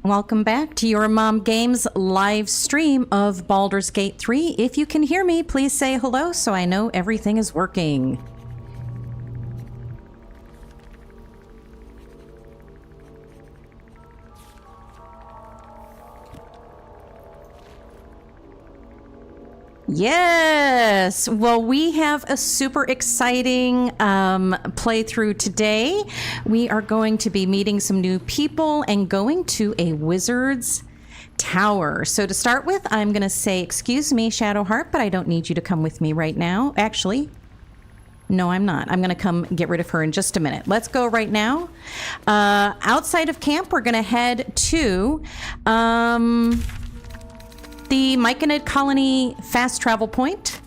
Welcome back to Your Mom Games live stream of Baldur's Gate 3. If you can hear me, please say hello so I know everything is working. Yes. Well, we have a super exciting playthrough today. We are going to be meeting some new people and going to a wizard's tower. So to start with, I'm going to say, excuse me, Shadowheart, but I don't need you to come with me right now. Actually, no, I'm not. I'm going to come get rid of her in just a minute. Let's go right now. Outside of camp, we're going to head to the Myconid Colony fast travel point.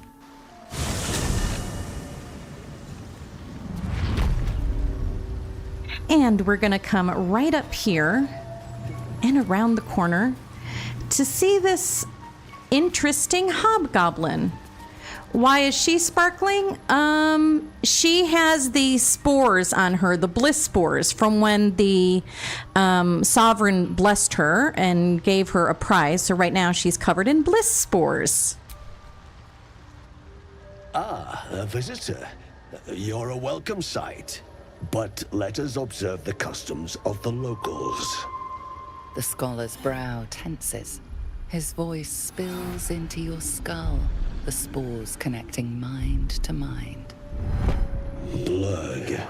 And we're going to come right up here and around the corner to see this interesting hobgoblin. Why is she sparkling? She has the spores on her, the bliss spores, from when the sovereign blessed her and gave her a prize. So right now she's covered in bliss spores. Ah, a visitor. You're a welcome sight. But let us observe the customs of the locals. The scholar's brow tenses. His voice spills into your skull, the spores connecting mind to mind. Blurg,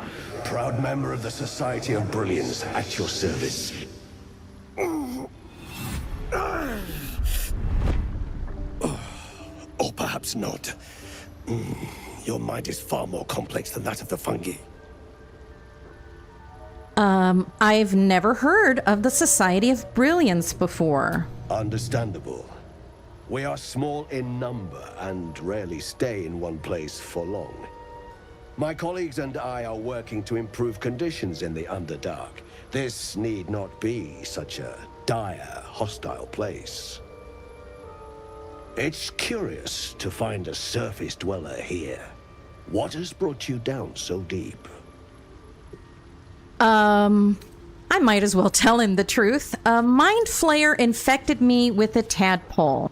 proud member of the Society of Brilliance, at your service. Or perhaps not. Your mind is far more complex than that of the fungi. I've never heard of the Society of Brilliance before. Understandable. We are small in number and rarely stay in one place for long. My colleagues and I are working to improve conditions in the Underdark. This need not be such a dire, hostile place. It's curious to find a surface dweller here. What has brought you down so deep? I might as well tell him the truth. A mind flayer infected me with a tadpole.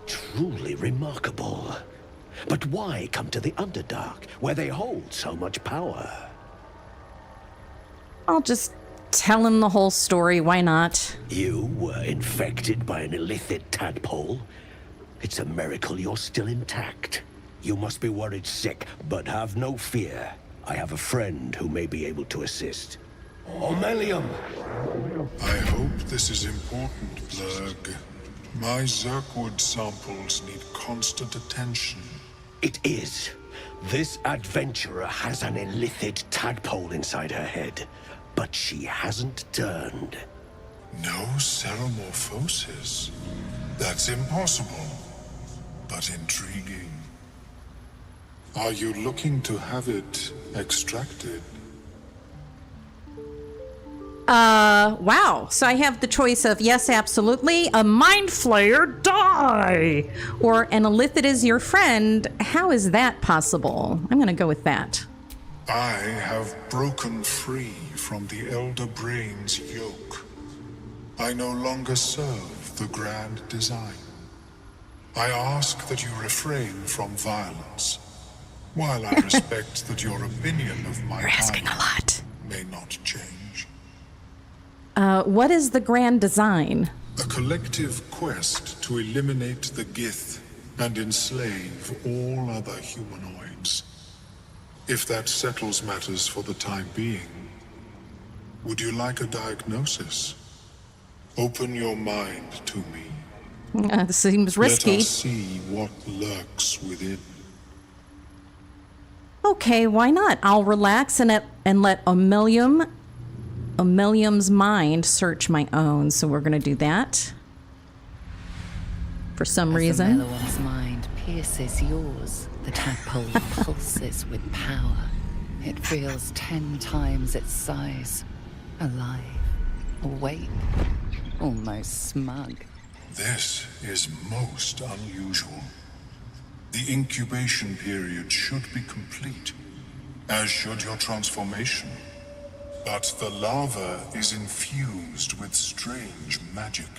Truly remarkable. But why come to the Underdark, where they hold so much power? I'll just tell him the whole story, why not? You were infected by an illithid tadpole? It's a miracle you're still intact. You must be worried sick, but have no fear. I have a friend who may be able to assist. Omelium! I hope this is important, Blurg. My Zerkwood samples need constant attention. It is. This adventurer has an illithid tadpole inside her head, but she hasn't turned. No ceremorphosis. That's impossible, but intriguing. Are you looking to have it extracted? Wow. So I have the choice of, yes, absolutely, a mind flayer, die! Or an illithid is your friend. How is that possible? I'm going to go with that. I have broken free from the Elder Brain's yoke. I no longer serve the grand design. I ask that you refrain from violence, while I respect that your opinion of my You're asking a lot. may not change. What is the grand design? A collective quest to eliminate the Gith and enslave all other humanoids. If that settles matters for the time being, would you like a diagnosis? Open your mind to me. This seems risky. Let us see what lurks within. Okay, why not? I'll relax and let Omelium's mind search my own. So we're going to do that. For some reason. The Mellowin's mind pierces yours. The tadpole pulses with power. It feels 10 times its size. Alive, awake, almost smug. This is most unusual. The incubation period should be complete, as should your transformation. But the lava is infused with strange magic.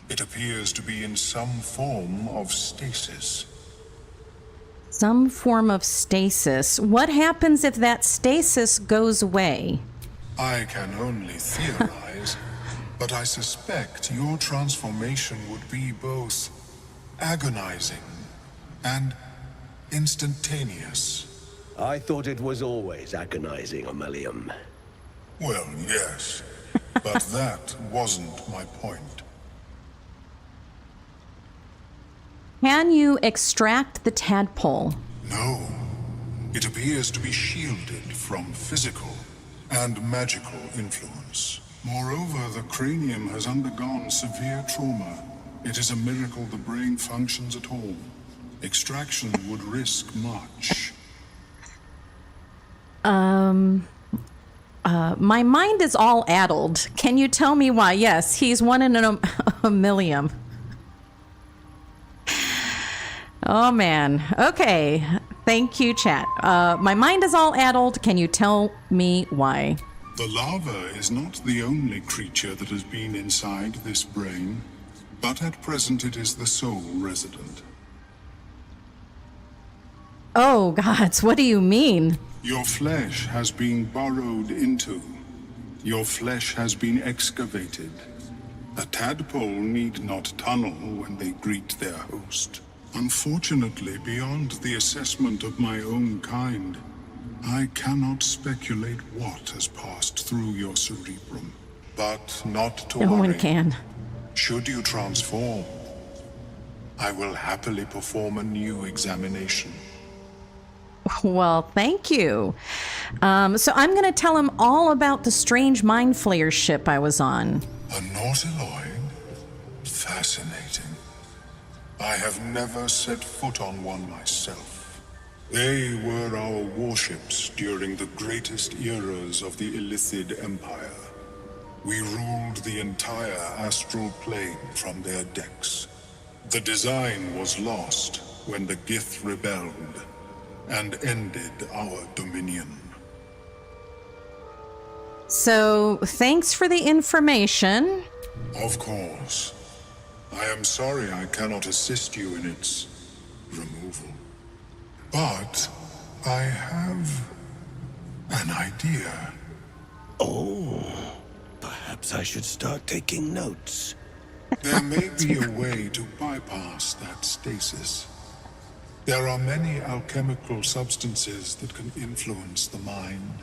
It appears to be in some form of stasis. Some form of stasis. What happens if that stasis goes away? I can only theorize, but I suspect your transformation would be both agonizing and instantaneous. I thought it was always agonizing, Ammalium. Well, yes, but that wasn't my point. Can you extract the tadpole? No, it appears to be shielded from physical and magical influence. Moreover, the cranium has undergone severe trauma. It is a miracle the brain functions at all. Extraction would risk much. My mind is all addled. Can you tell me why? Yes, he's one in a million. Oh, man. Okay. Thank you, chat. My mind is all addled. Can you tell me why? The lava is not the only creature that has been inside this brain, but at present it is the sole resident. Oh, gods, what do you mean? Your flesh has been burrowed into. Your flesh has been excavated. A tadpole need not tunnel when they greet their host. Unfortunately, beyond the assessment of my own kind, I cannot speculate what has passed through your cerebrum. But not to No worry. one can. Should you transform, I will happily perform a new examination. Well, thank you. So I'm going to tell him all about the strange mind flayer ship I was on. A Nautiloid? Fascinating. I have never set foot on one myself. They were our warships during the greatest eras of the Illithid Empire. We ruled the entire astral plane from their decks. The design was lost when the Gith rebelled and ended our dominion. So thanks for the information. Of course. I am sorry I cannot assist you in its removal. But I have an idea. Oh, perhaps I should start taking notes. There may be a way to bypass that stasis. There are many alchemical substances that can influence the mind.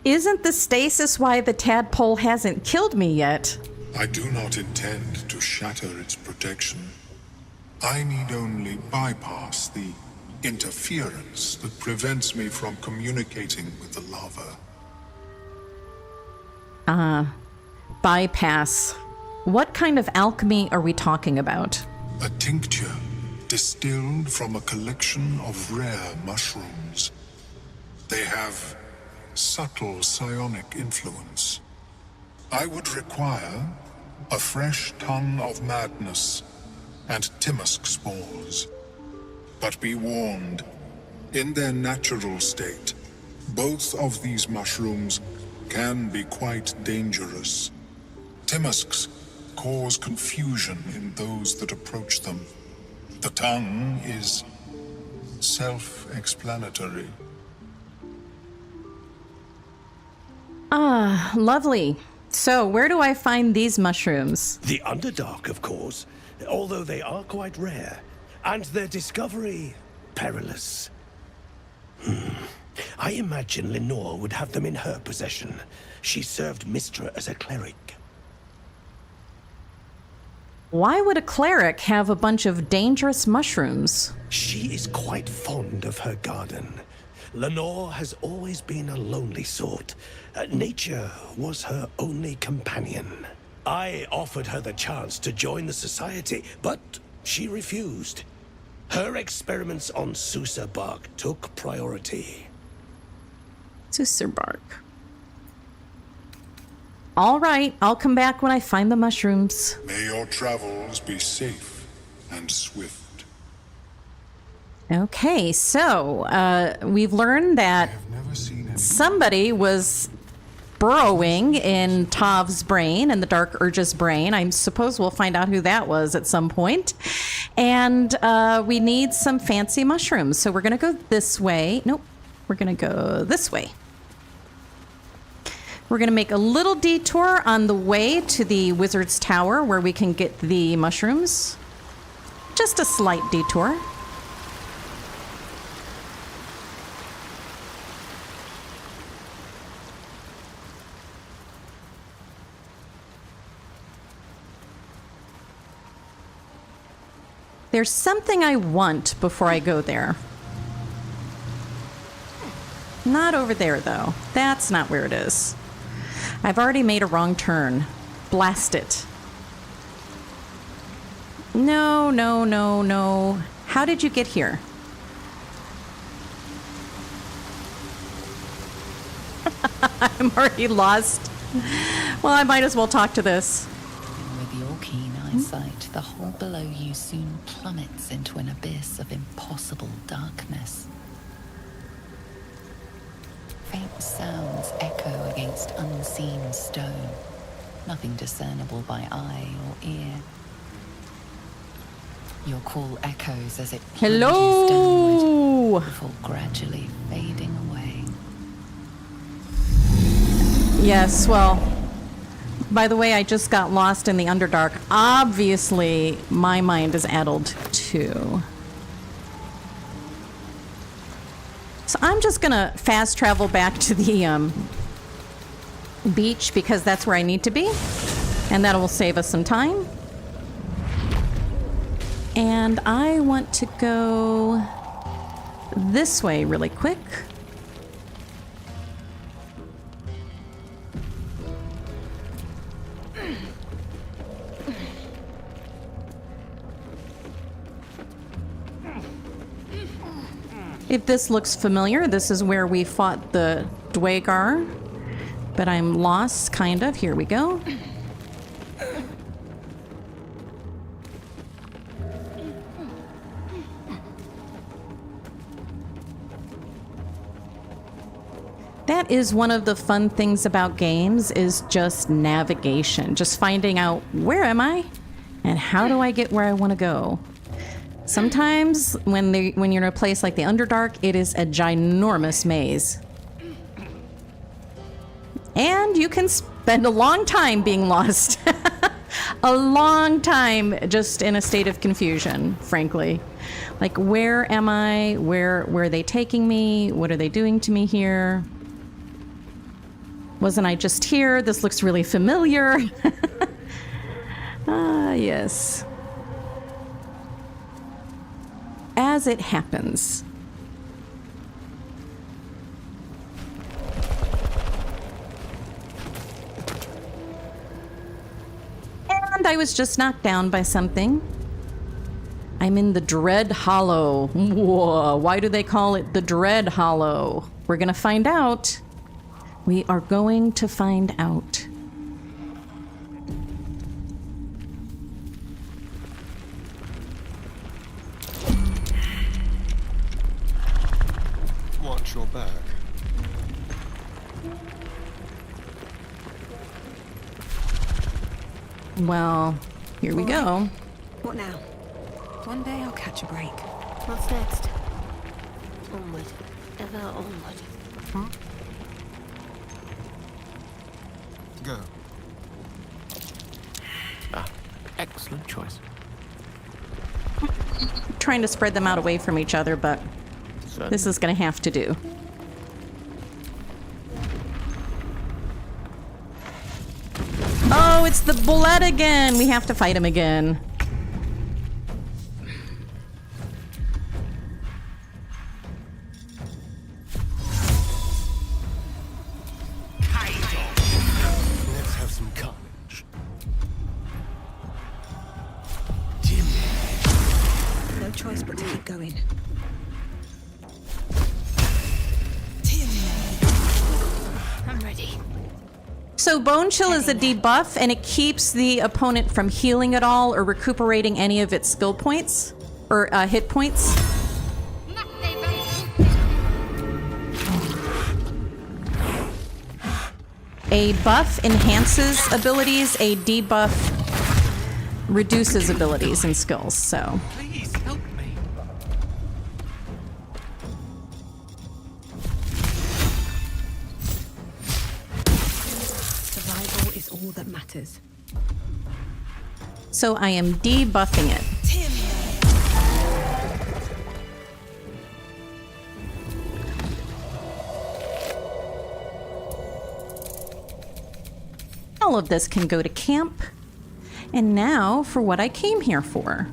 Isn't the stasis why the tadpole hasn't killed me yet? I do not intend to shatter its protection. I need only bypass the interference that prevents me from communicating with the lava. Bypass. What kind of alchemy are we talking about? A tincture distilled from a collection of rare mushrooms. They have subtle psionic influence. I would require a fresh ton of madness and Timusk spores. But be warned, in their natural state, both of these mushrooms can be quite dangerous. Timusks cause confusion in those that approach them. The tongue is self-explanatory. Lovely. So, where do I find these mushrooms? The Underdark, of course, although they are quite rare, and their discovery perilous. I imagine Lenore would have them in her possession. She served Mistra as a cleric. Why would a cleric have a bunch of dangerous mushrooms? She is quite fond of her garden. Lenore has always been a lonely sort. Nature was her only companion. I offered her the chance to join the society, but she refused. Her experiments on Susa bark took priority. Susa bark. All right, I'll come back when I find the mushrooms. May your travels be safe and swift. Okay, so we've learned I that have never seen somebody was burrowing in Tav's brain and the Dark Urge's brain. I suppose we'll find out who that was at some point. And we need some fancy mushrooms. So we're going to go this way. Nope. We're going to go this way. We're going to make a little detour on the way to the Wizard's Tower where we can get the mushrooms. Just a slight detour. There's something I want before I go there. Not over there, though. That's not where it is. I've already made a wrong turn. Blast it. No, no, no, no. How did you get here? I'm already lost. Well, I might as well talk to this. With your keen eyesight, the hole below you soon plummets into an abyss of impossible darkness. Faint sounds echo against unseen stone, nothing discernible by eye or ear. Your call echoes as it plunges Hello? downward before gradually fading away. Yes, well, by the way, I just got lost in the Underdark. Obviously, my mind is addled too. So I'm just gonna fast travel back to the beach because that's where I need to be, and that will save us some time. And I want to go this way really quick. If this looks familiar, this is where we fought the Dwagar, but I'm lost, kind of. Here we go. That is one of the fun things about games, is just navigation, just finding out where am I and how do I get where I want to go. Sometimes when you're in a place like the Underdark, it is a ginormous maze. And you can spend a long time being lost. A long time just in a state of confusion, frankly. Like, where am I? Where are they taking me? What are they doing to me here? Wasn't I just here? This looks really familiar. Ah, yes. As it happens. And I was just knocked down by something. I'm in the Dread Hollow. Whoa, why do they call it the Dread Hollow? We're gonna find out. We are going to find out. Watch your back. Well, here we go. What now? One day I'll catch a break. What's next? Onward. Ever onward. Go. Excellent choice. Trying to spread them out away from each other, but Certainly. this is going to have to do. Oh, it's the bullet again. We have to fight him again. Let's have some carnage. No choice but to keep going. I'm ready. So Bone Chill is a debuff, and it keeps the opponent from healing at all or recuperating any of its skill points or hit points. A buff enhances abilities, a debuff reduces abilities and skills, so. Please help me. Survival is all that matters. So I am debuffing it. All of this can go to camp. And now for what I came here for.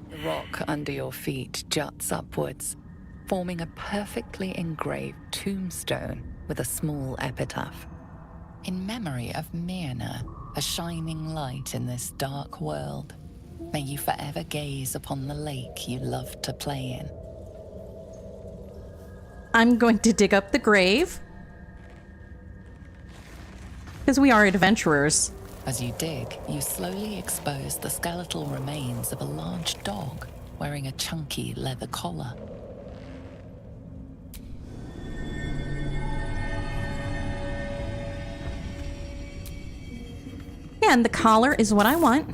The rock under your feet juts upwards, forming a perfectly engraved tombstone with a small epitaph. In memory of Myrna, a shining light in this dark world, may you forever gaze upon the lake you loved to play in. I'm going to dig up the grave. Because we are adventurers. As you dig, you slowly expose the skeletal remains of a large dog wearing a chunky leather collar. And the collar is what I want.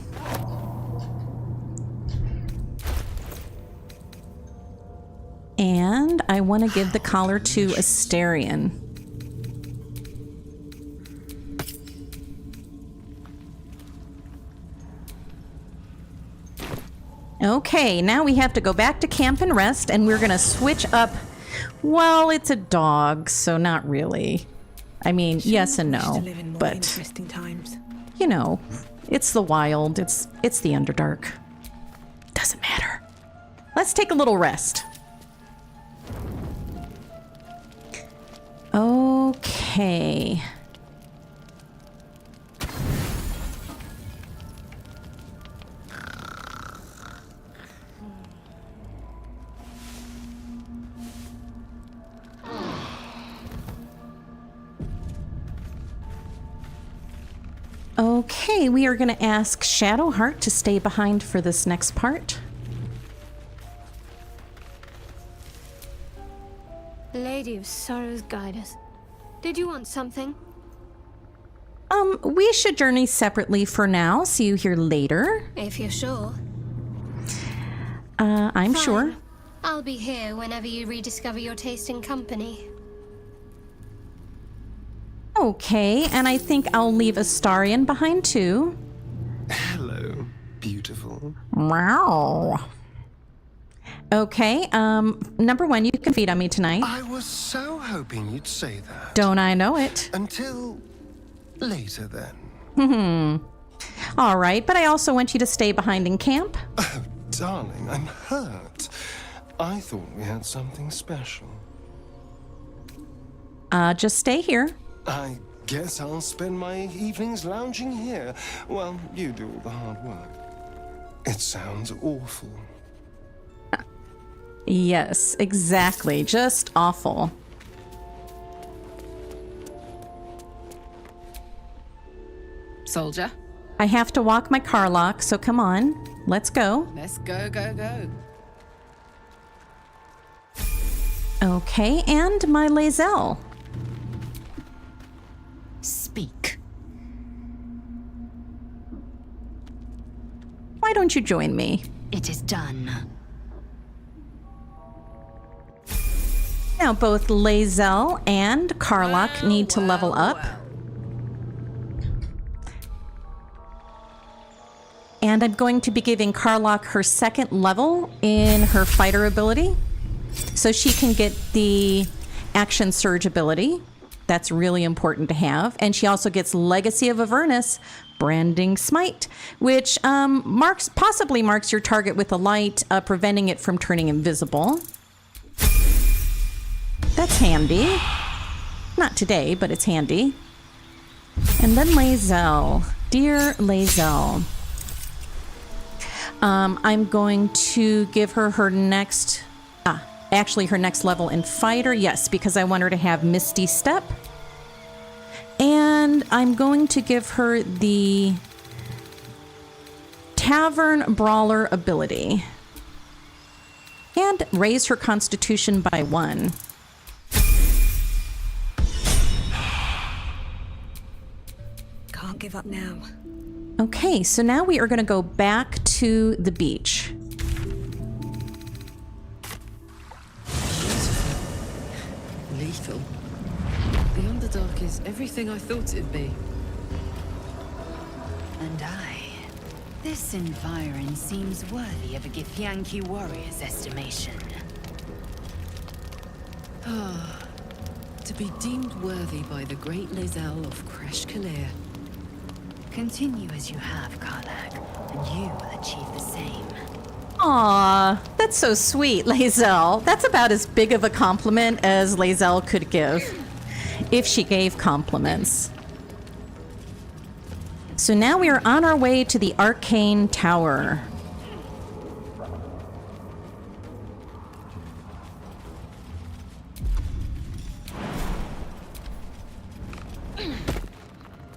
And I want to give the collar to Astarion. Okay, now we have to go back to camp and rest, and we're gonna switch up. Well, it's a dog, so not really. I mean, yes and no, To live in more but interesting times. you know, it's the wild, it's the Underdark. Doesn't matter. Let's take a little rest. Okay. Okay, we are going to ask Shadowheart to stay behind for this next part. Lady of Sorrows, guide us. Did you want something? We should journey separately for now. See you here later. If you're sure. I'm Fine. sure. I'll be here whenever you rediscover your taste in company. Okay, and I think I'll leave Astarion behind too. Hello, beautiful. Wow. Okay, number one, you can feed on me tonight. I was so hoping you'd say that. Don't I know it? Until later, then. All right, but I also want you to stay behind in camp. Oh, darling, I'm hurt. I thought we had something special. Just stay here. I guess I'll spend my evenings lounging here while you do all the hard work. It sounds awful. Yes, exactly. Just awful. Soldier, I have to walk my Carlock, so come on. Let's go. let's go, go, go. Okay, and my Lae'zel. Speak. Why don't you join me? It is done. Now, both Lae'zel and Carlock need to level up. And I'm going to be giving Carlock her second level in her fighter ability. So she can get the action surge ability. That's really important to have. And she also gets Legacy of Avernus, Branding Smite, which possibly marks your target with a light, preventing it from turning invisible. That's handy. Not today, but it's handy. And then Lae'zel. Dear Lae'zel. I'm going to give her her next... actually her next level in fighter. Yes, because I want her to have Misty Step. And I'm going to give her the Tavern Brawler ability. And raise her Constitution by 1. give up now. Okay, so now we are going to go back to the beach. Lethal. The Underdark is everything I thought it'd be. And this environ seems worthy of a Githyanki warrior's estimation. To be deemed worthy by the great Lae'zel of Kresh Kalir. Continue as you have, Karlak, and you will achieve the same. Aw, that's so sweet, Lae'zel. That's about as big of a compliment as Lae'zel could give, if she gave compliments. So now we are on our way to the Arcane Tower.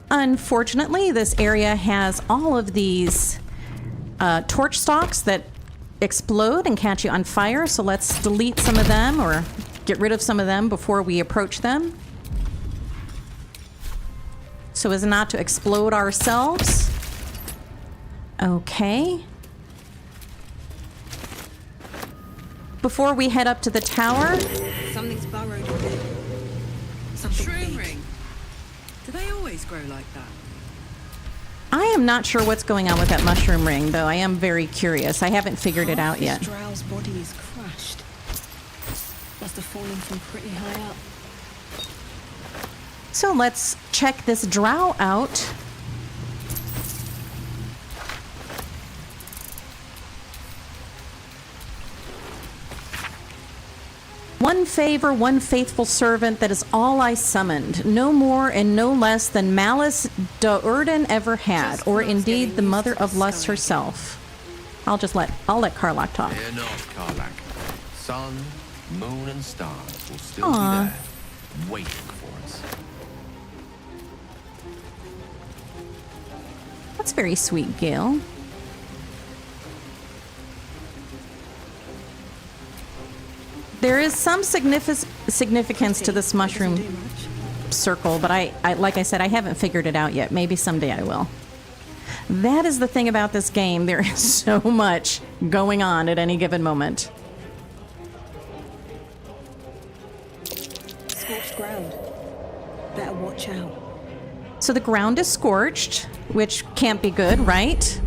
Unfortunately, this area has all of these torch stalks that explode and catch you on fire, so let's delete some of them or get rid of some of them before we approach them, so as not to explode ourselves. Okay. Before we head up to the tower... Something's burrowed in it. Something Shroom big. ring. Do they always grow like that? I am not sure what's going on with that mushroom ring, though. I am very curious. I haven't figured it out yet. This drow's body is crushed. Must have fallen from pretty high up. So let's check this drow out. One favor, one faithful servant, that is all I summoned. No more and no less than malice Do'Urden ever had, or indeed the mother of lust herself. I'll let Karlak talk. Fear not, Karlak. Sun, moon, and stars will still Aw. be there, waiting for us. That's very sweet, Gale. There is some significance to this mushroom Doesn't do much. circle, but I like I said, I haven't figured it out yet. Maybe someday I will. That is the thing about this game. There is so much going on at any given moment. Scorched ground. Better watch out. So the ground is scorched, which can't be good, right?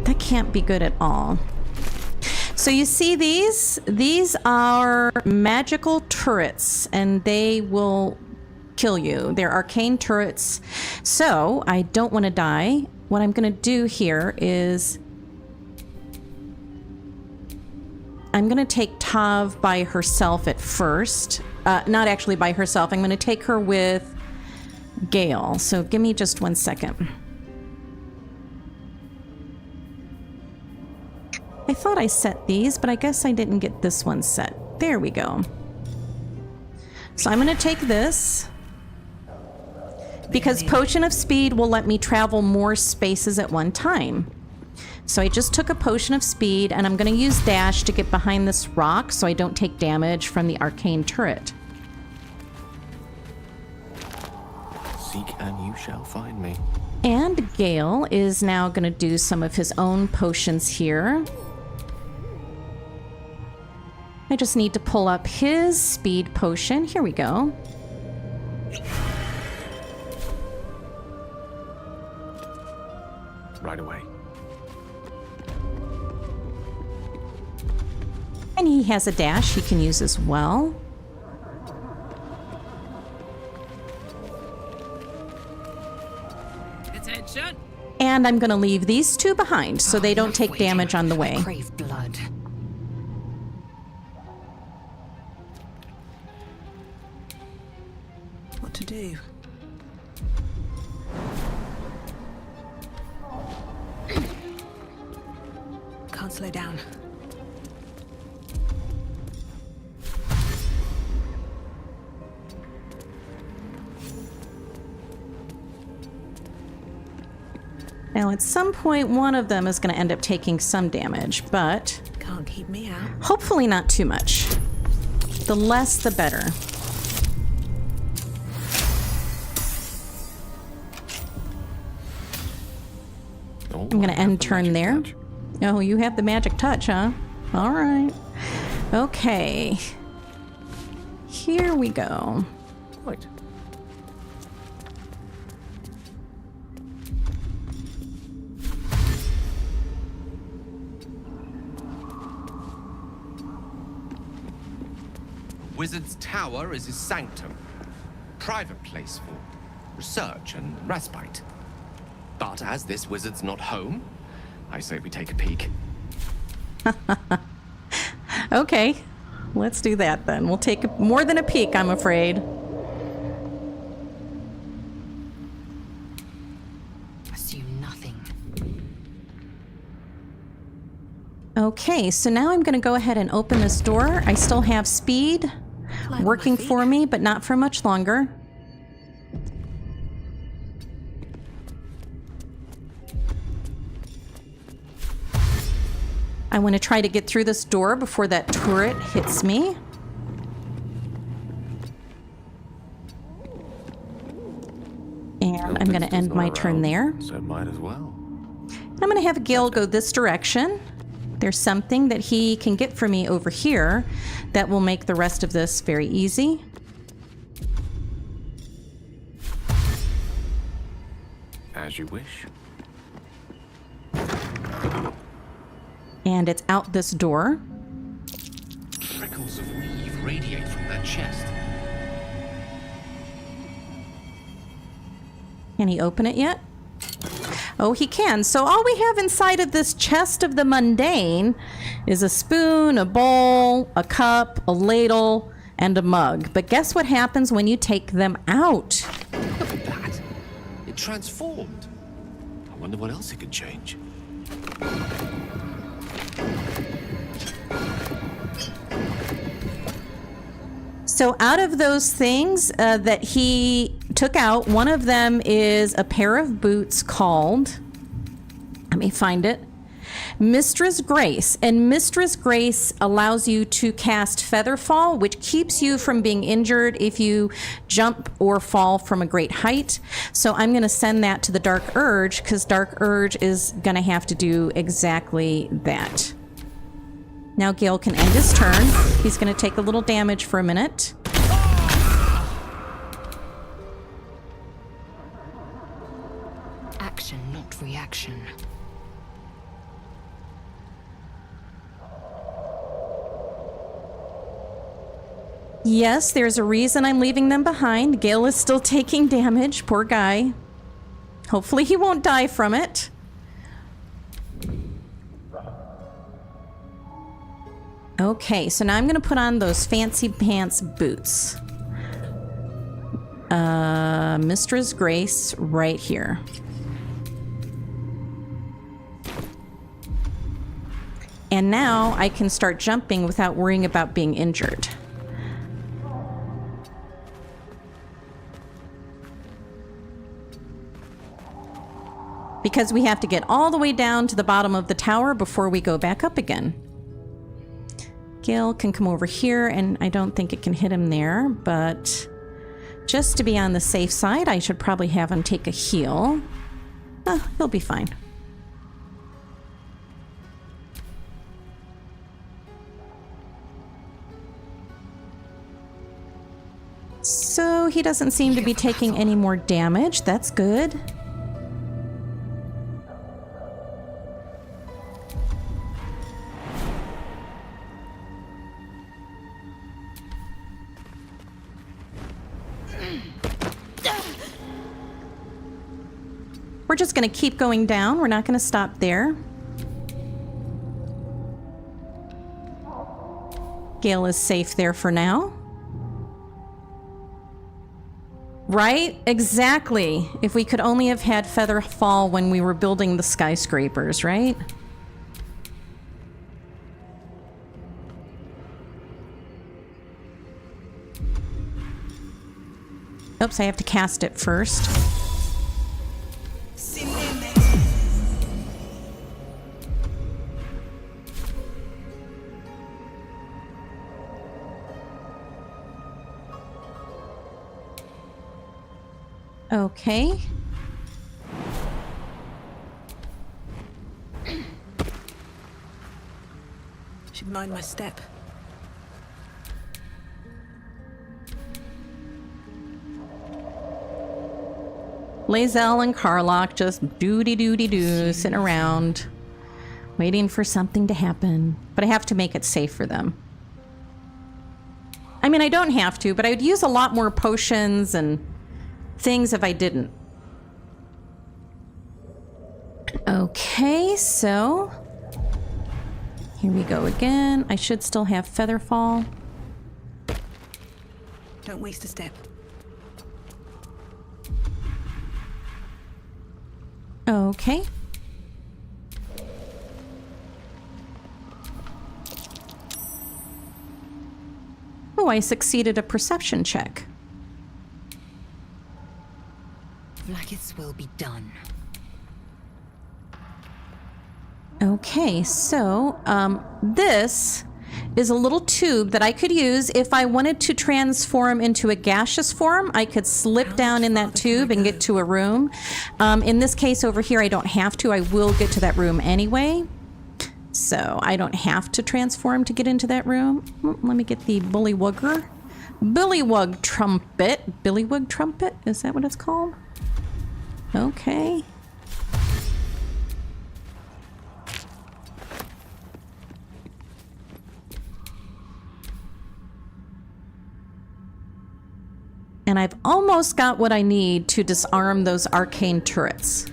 That can't be good at all. So you see these? These are magical turrets, and they will kill you. They're arcane turrets. So I don't want to die. What I'm going to do here is I'm going to take Tav by herself at first. Not actually by herself. I'm going to take her with Gale. So give me just 1 second. I thought I set these, but I guess I didn't get this one set. There we go. So I'm going to take this, because Potion of Speed will let me travel more spaces at one time. So I just took a Potion of Speed, and I'm going to use Dash to get behind this rock so I don't take damage from the arcane turret. Seek and you shall find me. And Gale is now going to do some of his own potions here. I just need to pull up his speed potion. Here we go. Right away. And he has a dash he can use as well. Attention! And I'm going to leave these two behind so they don't take damage on the way. I crave blood. What to do? Can't slow down. Now, at some point, one of them is going to end up taking some damage, but Can't keep me out. hopefully not too much. The less, the better. Oh, I'm going to end turn there. Oh, you have the magic touch, huh? All right. Okay. Here we go. Right. Wizard's Tower is his sanctum. Private place for research and respite. But as this wizard's not home, I say we take a peek. Okay. Let's do that then. We'll take more than a peek, I'm afraid. Assume nothing. Okay, so now I'm going to go ahead and open this door. I still have speed working for me, but not for much longer. I want to try to get through this door before that turret hits me. And I'm going to end my turn there. So might as well. I'm going to have Gale go this direction. There's something that he can get for me over here that will make the rest of this very easy. As you wish. And it's out this door. Trickles of weave radiate from that chest. Can he open it yet? Oh, he can. So all we have inside of this chest of the mundane is a spoon, a bowl, a cup, a ladle, and a mug. But guess what happens when you take them out? Look at that. It transformed. I wonder what else it could change. So out of those things that he took out, one of them is a pair of boots called, let me find it, Mistress Grace. And Mistress Grace allows you to cast Featherfall, which keeps you from being injured if you jump or fall from a great height. So I'm going to send that to the Dark Urge, because Dark Urge is going to have to do exactly that. Now Gale can end his turn. He's going to take a little damage for a minute. Action, not reaction. Yes, there's a reason I'm leaving them behind. Gale is still taking damage. Poor guy. Hopefully he won't die from it. Okay, so now I'm going to put on those fancy pants boots. Mistress Grace right here. And now I can start jumping without worrying about being injured. Because we have to get all the way down to the bottom of the tower before we go back up again. Gale can come over here, and I don't think it can hit him there, but just to be on the safe side, I should probably have him take a heal. Oh, he'll be fine. So he doesn't seem to be taking any more damage. That's good. We're just going to keep going down. We're not going to stop there. Gale is safe there for now. Right? Exactly. If we could only have had Feather Fall when we were building the skyscrapers, right? Oops, I have to cast it first. Okay. Mind my step. Lae'zel and Karlach just doody-doody-doo, sitting around, waiting for something to happen. But I have to make it safe for them. I mean, I don't have to, but I would use a lot more potions and things if I didn't. Okay, so here we go again. I should still have Featherfall. Don't waste a step. Okay. Oh, I succeeded a perception check. Vlaakith's will be done. Okay, so this is a little tube that I could use if I wanted to transform into a gaseous form. I could slip down in that tube and get to a room. In this case over here, I don't have to. I will get to that room anyway. So I don't have to transform to get into that room. Let me get the Bullywugger. Bullywug Trumpet. Bullywug Trumpet? Is that what it's called? Okay. And I've almost got what I need to disarm those arcane turrets.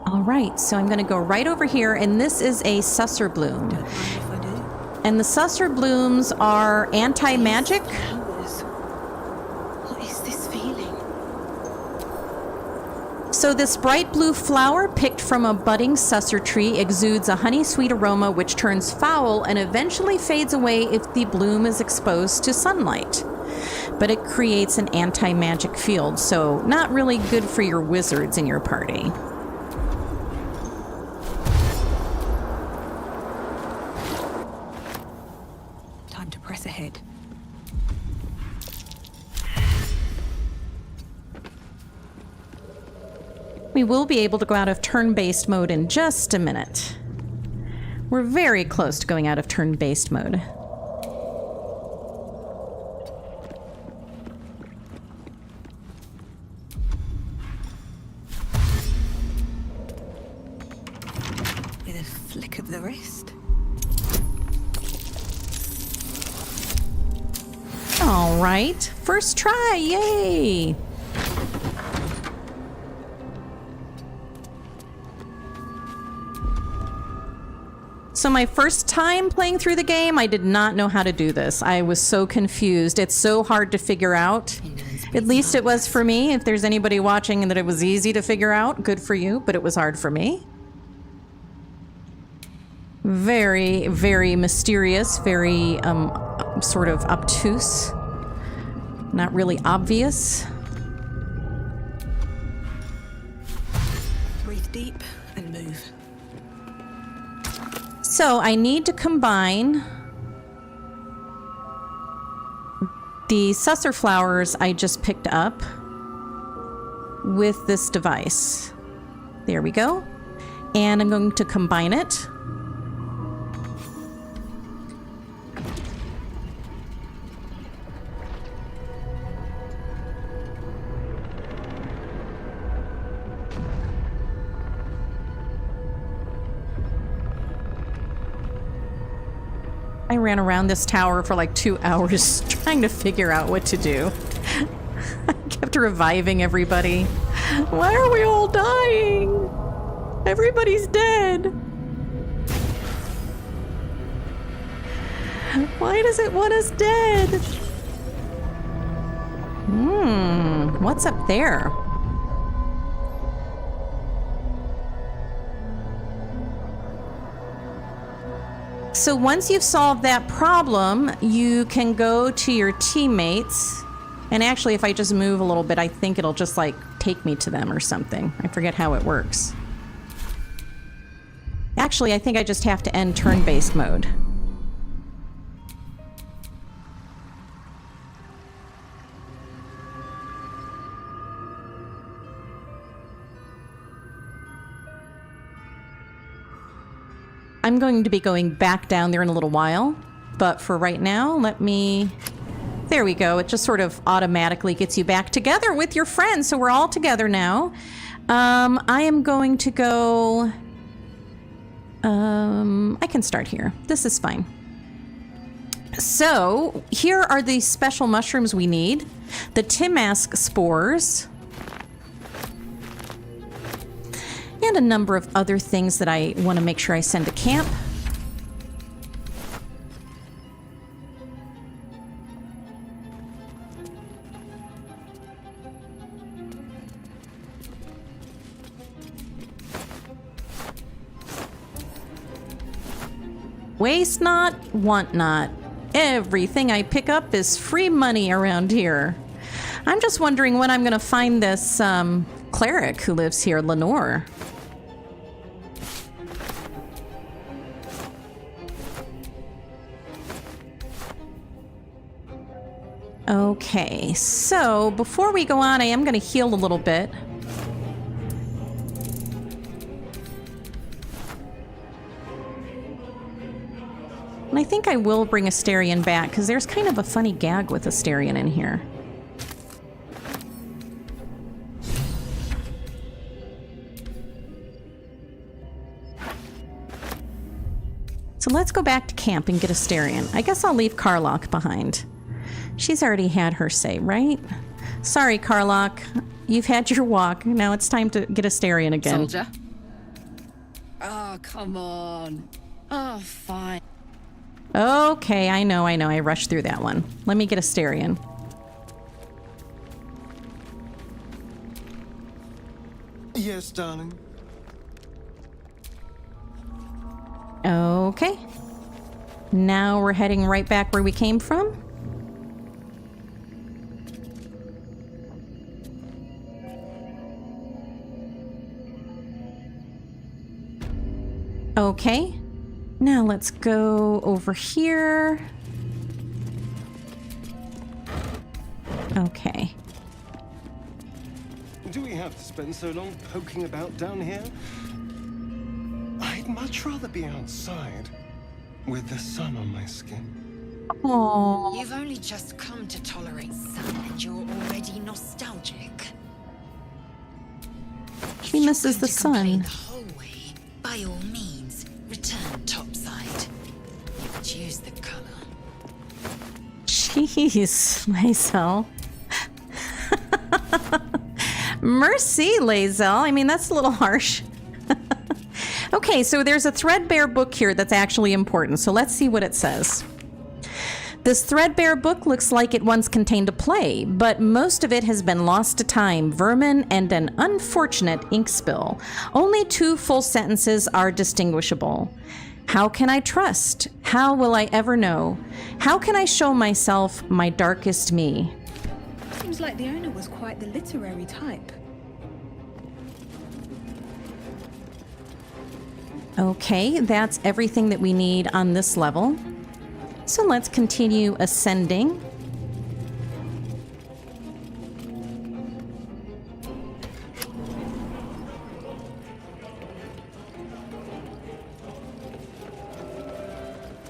All right, so I'm going to go right over here, and this is a Susser Bloom. Don't mind if I do. And the Susser Blooms are anti-magic. Flowers. What is this feeling? So this bright blue flower picked from a budding susser tree exudes a honey-sweet aroma which turns foul and eventually fades away if the bloom is exposed to sunlight. But it creates an anti-magic field, so not really good for your wizards in your party. Time to press ahead. We will be able to go out of turn-based mode in just a minute. We're very close to going out of turn-based mode. With a flick of the wrist. All right, first try, yay! So my first time playing through the game, I did not know how to do this. I was so confused. It's so hard to figure out. At least it was for me. If there's anybody watching and that it was easy to figure out, good for you, but it was hard for me. Very, very mysterious, very sort of obtuse. Not really obvious. Breathe deep and move. So I need to combine the Susser flowers I just picked up with this device. There we go. And I'm going to combine it. I ran around this tower for like 2 hours trying to figure out what to do. I kept reviving everybody. Why are we all dying? Everybody's dead. Why does it want us dead? What's up there? So once you've solved that problem, you can go to your teammates. And actually, if I just move a little bit, I think it'll just like take me to them or something. I forget how it works. Actually, I think I just have to end turn-based mode. I'm going to be going back down there in a little while. But for right now, let me... There we go. It just sort of automatically gets you back together with your friends. So we're all together now. I am going to go... I can start here. This is fine. So here are the special mushrooms we need. The Timask spores. And a number of other things that I want to make sure I send to camp. Waste not, want not. Everything I pick up is free money around here. I'm just wondering when I'm going to find this cleric who lives here, Lenore. Okay, so before we go on, I am going to heal a little bit. And I think I will bring Asterion back, because there's kind of a funny gag with Asterion in here. So let's go back to camp and get Asterion. I guess I'll leave Karlach behind. She's already had her say, right? Sorry, Karlach. You've had your walk. Now it's time to get Asterion again. Soldier? Oh, come on. Oh, fine. Okay, I know. I rushed through that one. Let me get Asterion. Yes, darling. Okay. Now we're heading right back where we came from. Okay. Now let's go over here. Okay. Do we have to spend so long poking about down here? I'd much rather be outside with the sun on my skin. Aww. You've only just come to tolerate sun and you're already nostalgic. He misses the sun. The whole way, by all means, return topside. Choose the color. Jeez, Lae'zel. Mercy, Lae'zel. I mean, that's a little harsh. Okay, so there's a threadbare book here that's actually important, so let's see what it says. This threadbare book looks like it once contained a play, but most of it has been lost to time, vermin, and an unfortunate ink spill. Only 2 full sentences are distinguishable. How can I trust? How will I ever know? How can I show myself my darkest me? Seems like the owner was quite the literary type. Okay, that's everything that we need on this level. So let's continue ascending.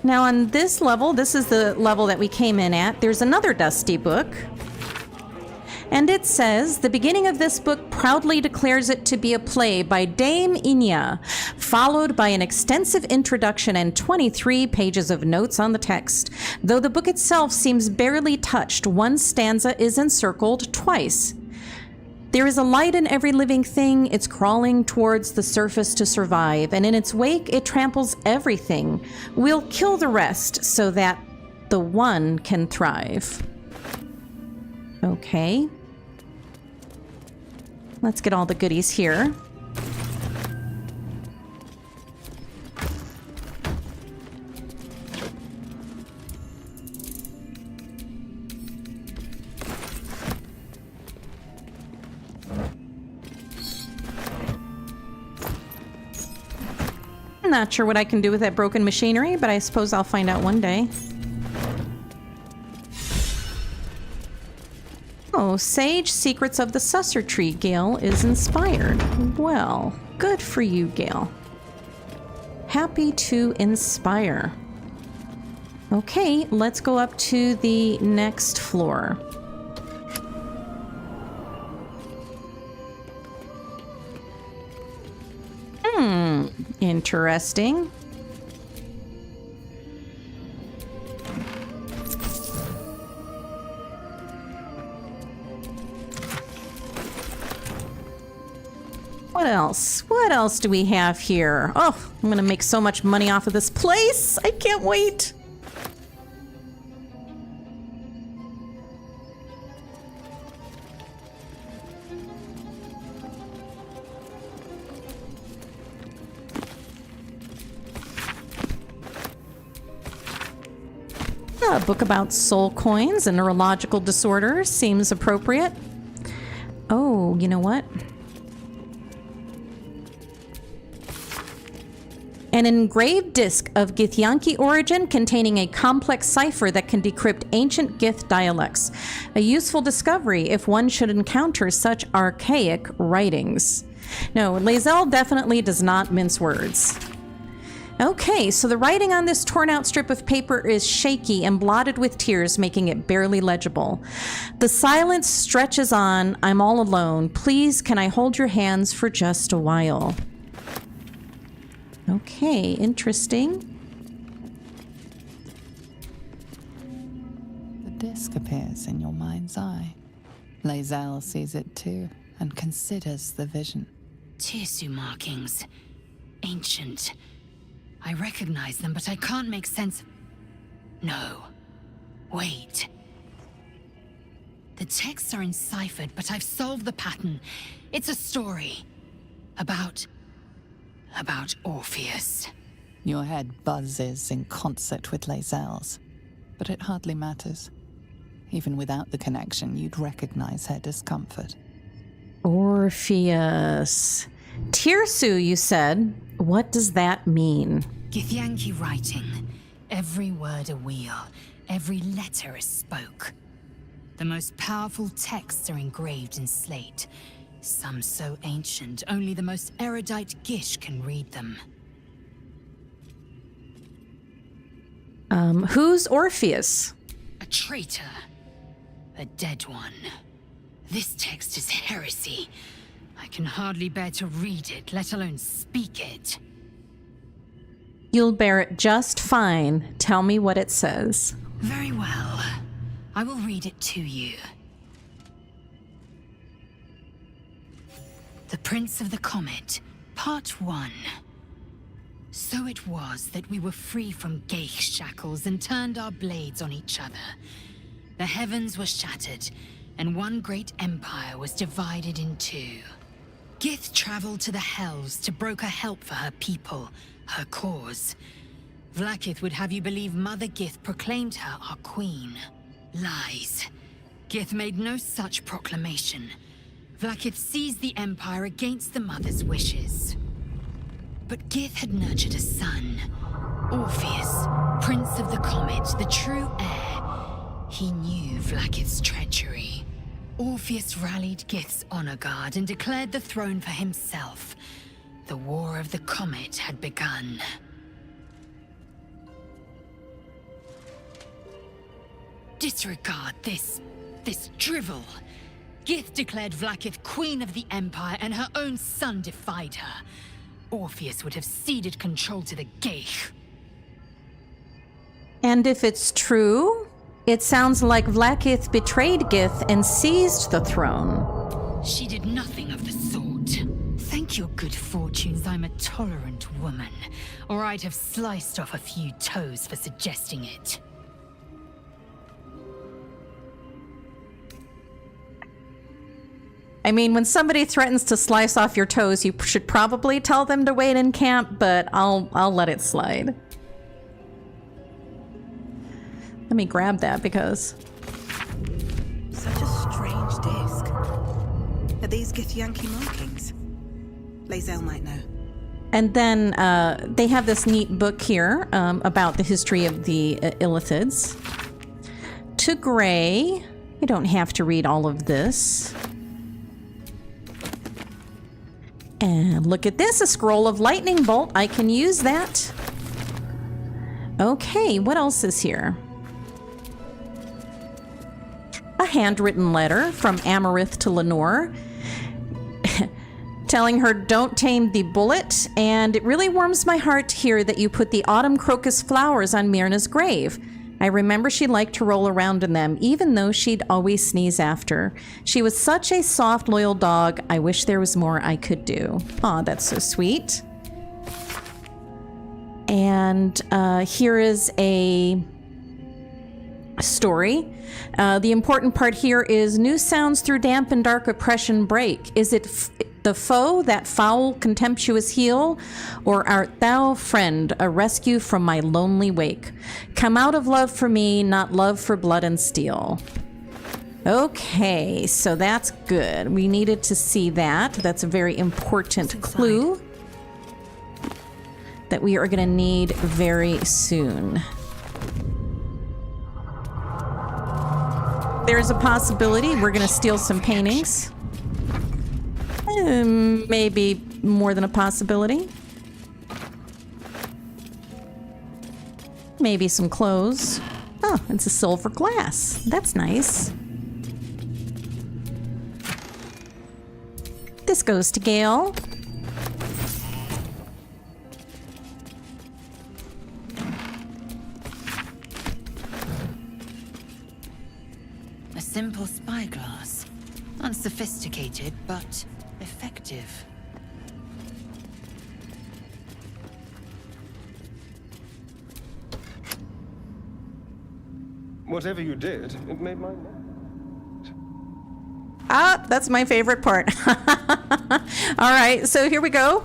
Now on this level, this is the level that we came in at, there's another dusty book. And it says, the beginning of this book proudly declares it to be a play by Dame Inya, followed by an extensive introduction and 23 pages of notes on the text. Though the book itself seems barely touched, one stanza is encircled twice. There is a light in every living thing. It's crawling towards the surface to survive, and in its wake, it tramples everything. We'll kill the rest so that the one can thrive. Okay. Let's get all the goodies here. I'm not sure what I can do with that broken machinery, but I suppose I'll find out one day. Oh, Sage Secrets of the Susser Tree, Gale is inspired. Well, good for you, Gale. happy to inspire. Okay, let's go up to the next floor. Interesting. What else? What else do we have here? Oh, I'm gonna make so much money off of this place. I can't wait. A book about soul coins and neurological disorders seems appropriate. Oh, you know what? An engraved disc of Githyanki origin containing a complex cipher that can decrypt ancient Gith dialects. A useful discovery if one should encounter such archaic writings. No, Lae'zel definitely does not mince words. Okay, so the writing on this torn out strip of paper is shaky and blotted with tears, making it barely legible. The silence stretches on. I'm all alone. Please, can I hold your hands for just a while? Okay, interesting. The disc appears in your mind's eye. Lae'zel sees it too and considers the vision. Tirsu markings. Ancient. I recognize them, but I can't make sense. No. Wait. The texts are enciphered, but I've solved the pattern. It's a story. About Orpheus. Your head buzzes in concert with Lae'zel's, but it hardly matters. Even without the connection, you'd recognize her discomfort. Orpheus. Tirsu, you said. What does that mean? Githyanki writing. Every word a wheel. Every letter a spoke. The most powerful texts are engraved in slate. Some so ancient, only the most erudite Gish can read them. Who's Orpheus? A traitor. A dead one. This text is heresy. I can hardly bear to read it, let alone speak it. You'll bear it just fine. Tell me what it says. Very well. I will read it to you. The Prince of the Comet, Part 1. So it was that we were free from Geich shackles and turned our blades on each other. The heavens were shattered, and one great empire was divided in two. Gith traveled to the Hells to broker help for her people, her cause. Vlaakith would have you believe Mother Gith proclaimed her our queen. Lies. Gith made no such proclamation. Vlaakith seized the Empire against the Mother's wishes. But Gith had nurtured a son, Orpheus, Prince of the Comet, the true heir. He knew Vlaakith's treachery. Orpheus rallied Gith's honor guard and declared the throne for himself. The War of the Comet had begun. Disregard this drivel. Gith declared Vlaakith Queen of the Empire, and her own son defied her. Orpheus would have ceded control to the Geich. And if it's true, it sounds like Vlaakith betrayed Gith and seized the throne. She did nothing of the sort. Thank your good fortunes I'm a tolerant woman, or I'd have sliced off a few toes for suggesting it. I mean, when somebody threatens to slice off your toes, you should probably tell them to wait in camp, but I'll let it slide. Let me grab that because... Such a strange disc. Are these Githyanki markings? Lae'zel might know. And then they have this neat book here about the history of the Illithids. To Gray, you don't have to read all of this. And look at this, a scroll of lightning bolt. I can use that. Okay, what else is here? A handwritten letter from Amarith to Lenore, telling her don't tame the bullet, and it really warms my heart to hear that you put the autumn crocus flowers on Myrna's grave. I remember she liked to roll around in them, even though she'd always sneeze after. She was such a soft, loyal dog. I wish there was more I could do. Aw, that's so sweet. And here is a story. The important part here is new sounds through damp and dark oppression break. Is it the foe, that foul, contemptuous heel? Or art thou, friend, a rescue from my lonely wake? Come out of love for me, not love for blood and steel. Okay, so that's good. We needed to see that. That's a very important clue that we are going to need very soon. There's a possibility we're going to steal some paintings. Maybe more than a possibility. Maybe some clothes. Oh, it's a silver glass. That's nice. This goes to Gale. A simple spyglass. Unsophisticated, but effective. Whatever you did, it made my... Ah, that's my favorite part. All right, so here we go.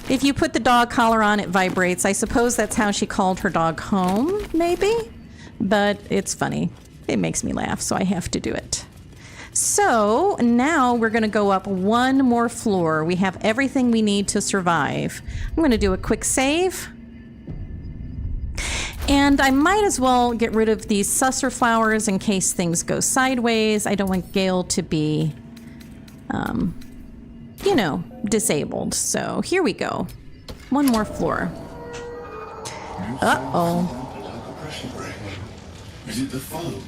If you put the dog collar on, it vibrates. I suppose that's how she called her dog home, maybe? But it's funny. It makes me laugh, so I have to do it. So now we're going to go up one more floor. We have everything we need to survive. I'm going to do a quick save. And I might as well get rid of these susser flowers in case things go sideways. I don't want Gale to be, you know, disabled. So here we go. One more floor. Uh-oh. Is it the foe?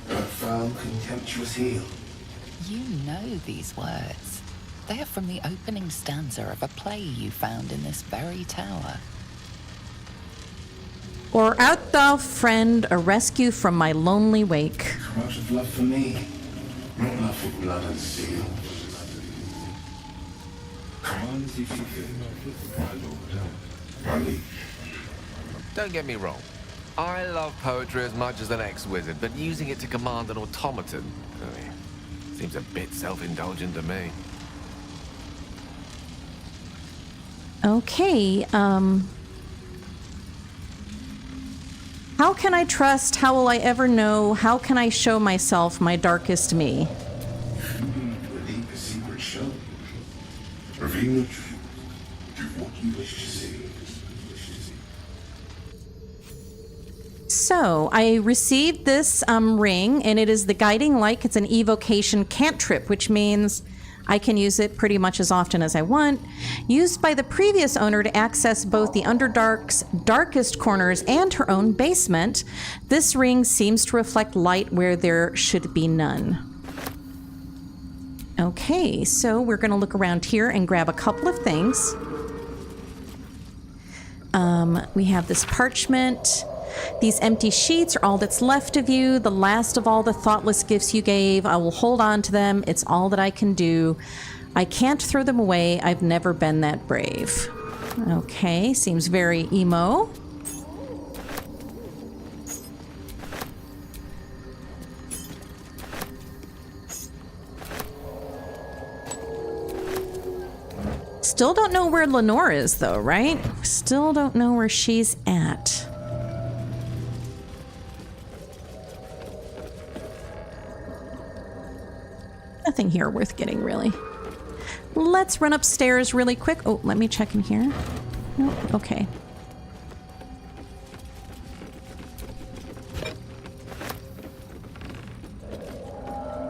That foul, contemptuous heel? You know these words. They are from the opening stanza of a play you found in this very tower. Or art thou, friend, a rescue from my lonely wake? Come out of love for me, not love for blood and steel. Come on, if you feel, my lord, my liege. Don't get me wrong. I love poetry as much as an ex-wizard, but using it to command an automaton seems a bit self-indulgent to me. Okay, how can I trust? How will I ever know? How can I show myself my darkest me? Reveal the secret show. Reveal the truth. Do what you wish to see. So I received this ring, and it is the Guiding Light. It's an evocation cantrip, which means I can use it pretty much as often as I want. Used by the previous owner to access both the Underdark's darkest corners and her own basement, this ring seems to reflect light where there should be none. Okay, so we're going to look around here and grab a couple of things. We have this parchment. These empty sheets are all that's left of you, the last of all the thoughtless gifts you gave. I will hold on to them. It's all that I can do. I can't throw them away. I've never been that brave. Okay, seems very emo. Still don't know where Lenore is, though, right? Still don't know where she's at. Nothing here worth getting, really. Let's run upstairs really quick. Oh, let me check in here. Nope, okay.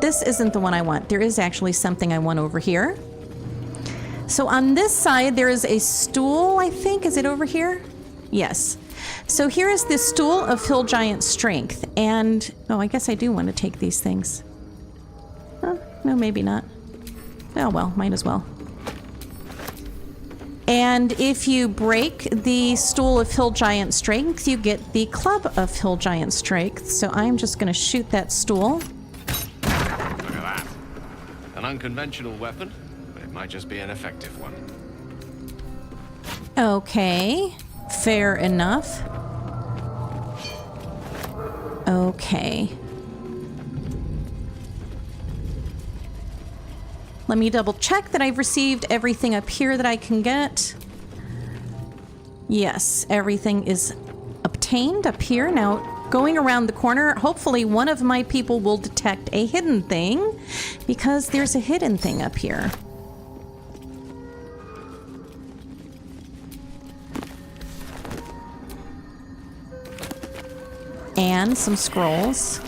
This isn't the one I want. There is actually something I want over here. So on this side, there is a stool, I think. Is it over here? Yes. So here is the stool of hill giant strength. And, oh, I guess I do want to take these things. No, maybe not. Oh, well, might as well. And if you break the stool of hill giant strength, you get the club of hill giant strength. So I'm just going to shoot that stool. Look at that. An unconventional weapon, but it might just be an effective one. Okay, fair enough. Okay. Let me double check that I've received everything up here that I can get. Yes, everything is obtained up here. Now, going around the corner, hopefully one of my people will detect a hidden thing, because there's a hidden thing up here. And some scrolls.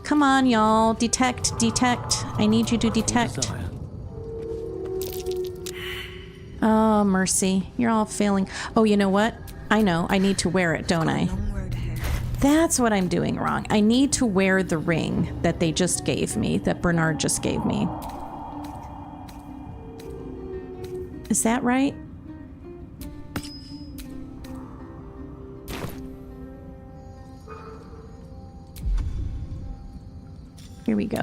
Come on, y'all. Detect, detect. I need you to detect. Oh, mercy. You're all failing. Oh, you know what? I know. I need to wear it, don't I? That's what I'm doing wrong. I need to wear the ring that they just gave me, that Bernard just gave me. Is that right? Here we go.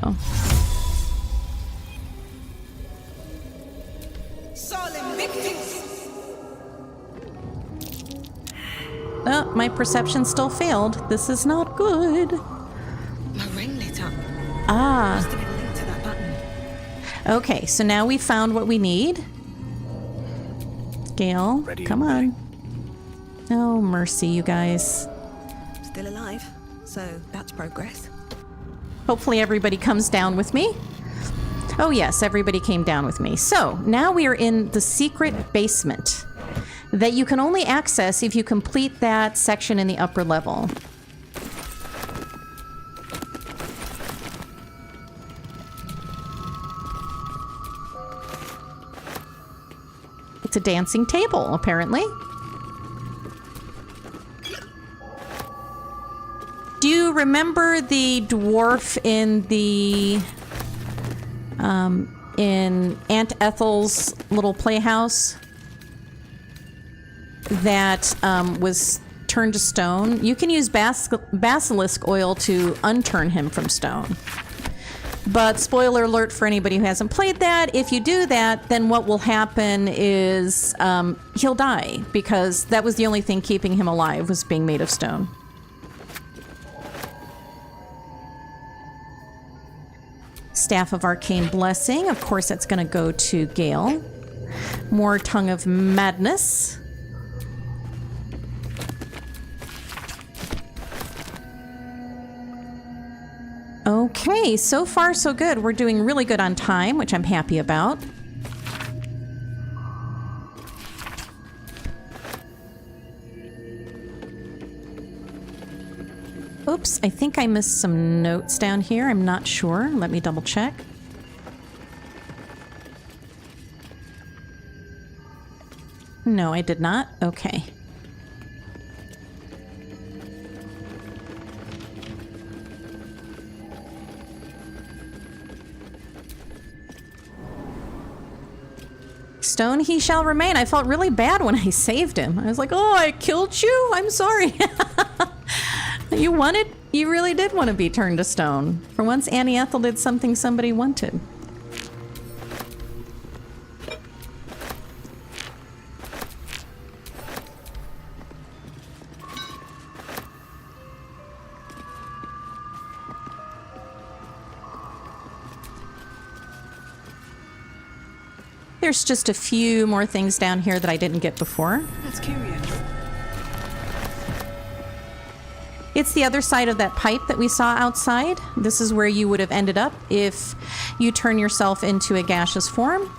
Oh, my perception still failed. This is not good. My ring lit up. Ah. Must have been linked to that button. Okay, so now we found what we need. Gale, come on. Oh, mercy, you guys. Still alive, so that's progress. Hopefully everybody comes down with me. Oh yes, everybody came down with me. So, now we are in the secret basement that you can only access if you complete that section in the upper level. It's a dancing table, apparently. Do you remember the dwarf in the in Aunt Ethel's little playhouse that was turned to stone? You can use basilisk oil to unturn him from stone. But spoiler alert for anybody who hasn't played that, if you do that, then what will happen is he'll die, because that was the only thing keeping him alive, was being made of stone. Staff of Arcane Blessing. Of course, that's going to go to Gale. More Tongue of Madness. Okay, so far so good. We're doing really good on time, which I'm happy about. Oops, I think I missed some notes down here. I'm not sure. Let me double check. No, I did not. Okay. Stone he shall remain. I felt really bad when I saved him. I was like, oh, I killed you? I'm sorry. You really did want to be turned to stone. For once, Annie Ethel did something somebody wanted. There's just a few more things down here that I didn't get before. That's curious. It's the other side of that pipe that we saw outside. This is where you would have ended up if you turn yourself into a gaseous form.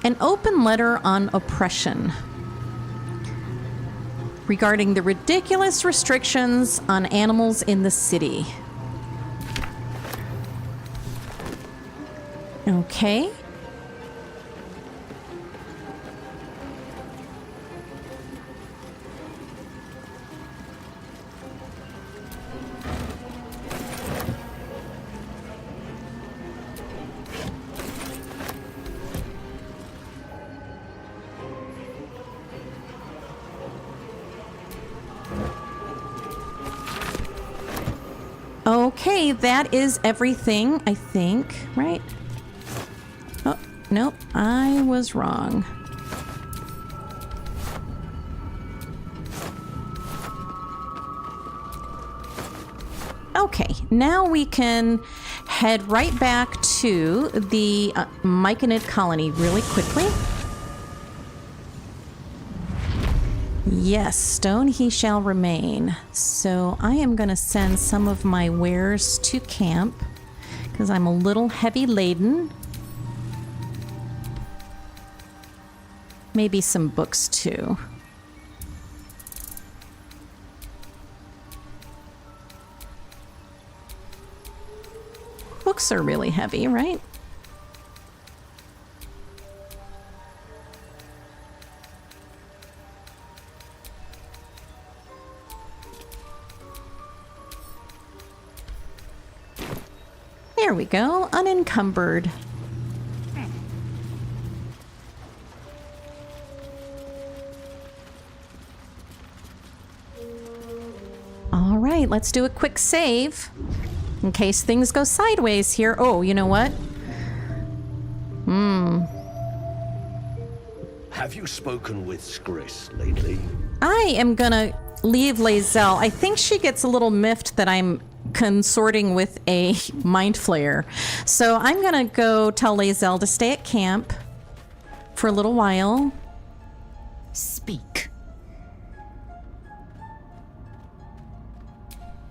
An open letter on oppression regarding the ridiculous restrictions on animals in the city. Okay. Okay, that is everything, I think, right? Oh, nope, I was wrong. Okay, now we can head right back to the Myconid colony really quickly. Yes, stone he shall remain. So I am going to send some of my wares to camp because I'm a little heavy laden. Maybe some books too. Books are really heavy, right? There we go, unencumbered. All right, let's do a quick save in case things go sideways here. Oh, you know what? Have you spoken with Skris lately? I am gonna leave Lae'zel. I think she gets a little miffed that I'm consorting with a mind flayer. So I'm gonna go tell Lae'zel to stay at camp for a little while. Speak.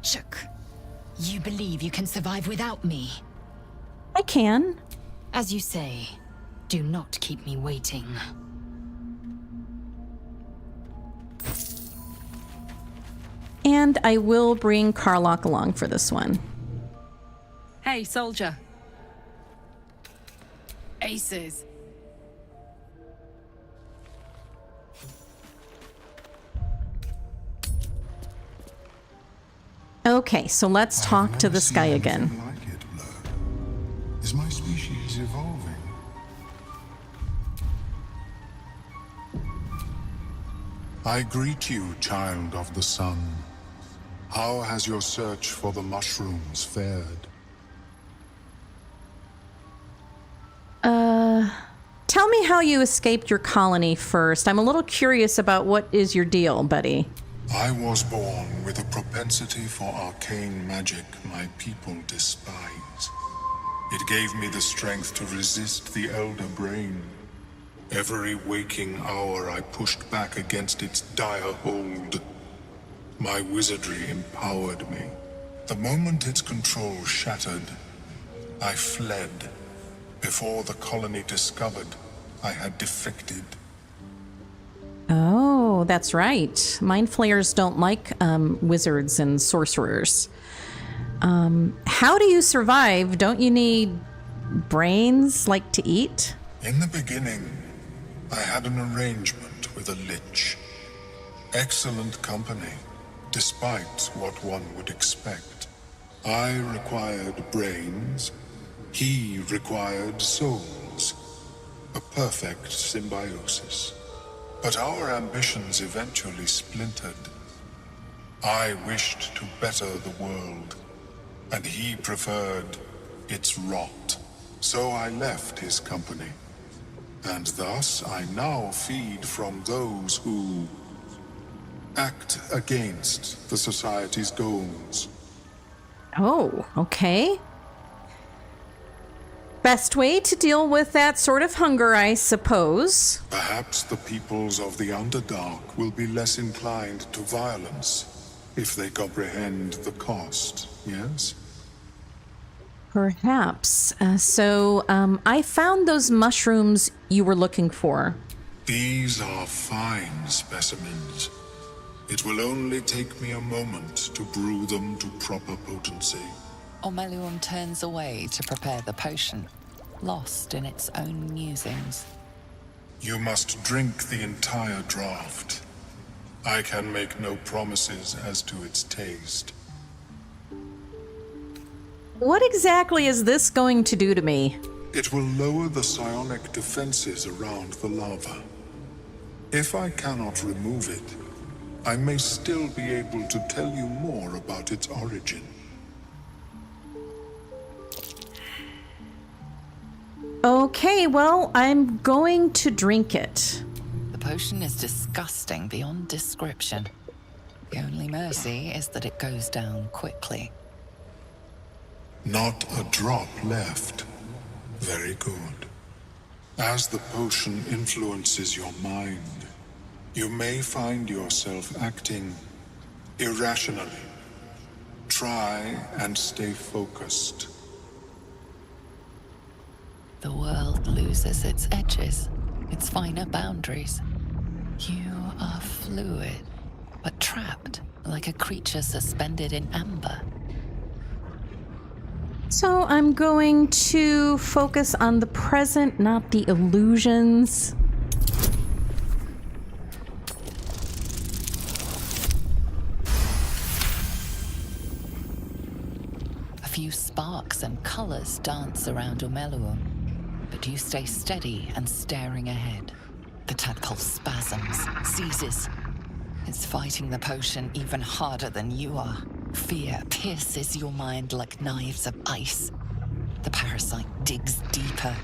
Shook. You believe you can survive without me? I can. As you say, do not keep me waiting. And I will bring Karlach along for this one. Hey, soldier. Aces. Okay, so let's talk to this guy again. Like it, Blur. Is my species evolving? I greet you, child of the sun. How has your search for the mushrooms fared? Tell me how you escaped your colony first. I'm a little curious about what is your deal, buddy. I was born with a propensity for arcane magic my people despise. It gave me the strength to resist the Elder Brain. Every waking hour I pushed back against its dire hold. My wizardry empowered me. The moment its control shattered, I fled. Before the colony discovered I had defected. Oh, that's right. Mind flayers don't like wizards and sorcerers. How do you survive? Don't you need brains like to eat? In the beginning, I had an arrangement with a lich. Excellent company, despite what one would expect. I required brains, he required souls. A perfect symbiosis. But our ambitions eventually splintered. I wished to better the world, and he preferred its rot. So I left his company. And thus I now feed from those who act against the society's goals. Oh, okay. Best way to deal with that sort of hunger, I suppose. Perhaps the peoples of the Underdark will be less inclined to violence if they comprehend the cost, yes? Perhaps. Yes. I found those mushrooms you were looking for. These are fine specimens. It will only take me a moment to brew them to proper potency. Omeluum turns away to prepare the potion, lost in its own musings. You must drink the entire draught. I can make no promises as to its taste. What exactly is this going to do to me? It will lower the psionic defenses around the lava. If I cannot remove it, I may still be able to tell you more about its origin. Okay, well, I'm going to drink it. The potion is disgusting beyond description. The only mercy is that it goes down quickly. Not a drop left. Very good. As the potion influences your mind, you may find yourself acting irrationally. Try and stay focused. The world loses its edges, its finer boundaries. You are fluid, but trapped like a creature suspended in amber. So I'm going to focus on the present, not the illusions. A few sparks and colors dance around Omeluum, but you stay steady and staring ahead. The tadpole spasms, seizes. It's fighting the potion even harder than you are. Fear pierces your mind like knives of ice. The parasite digs deeper,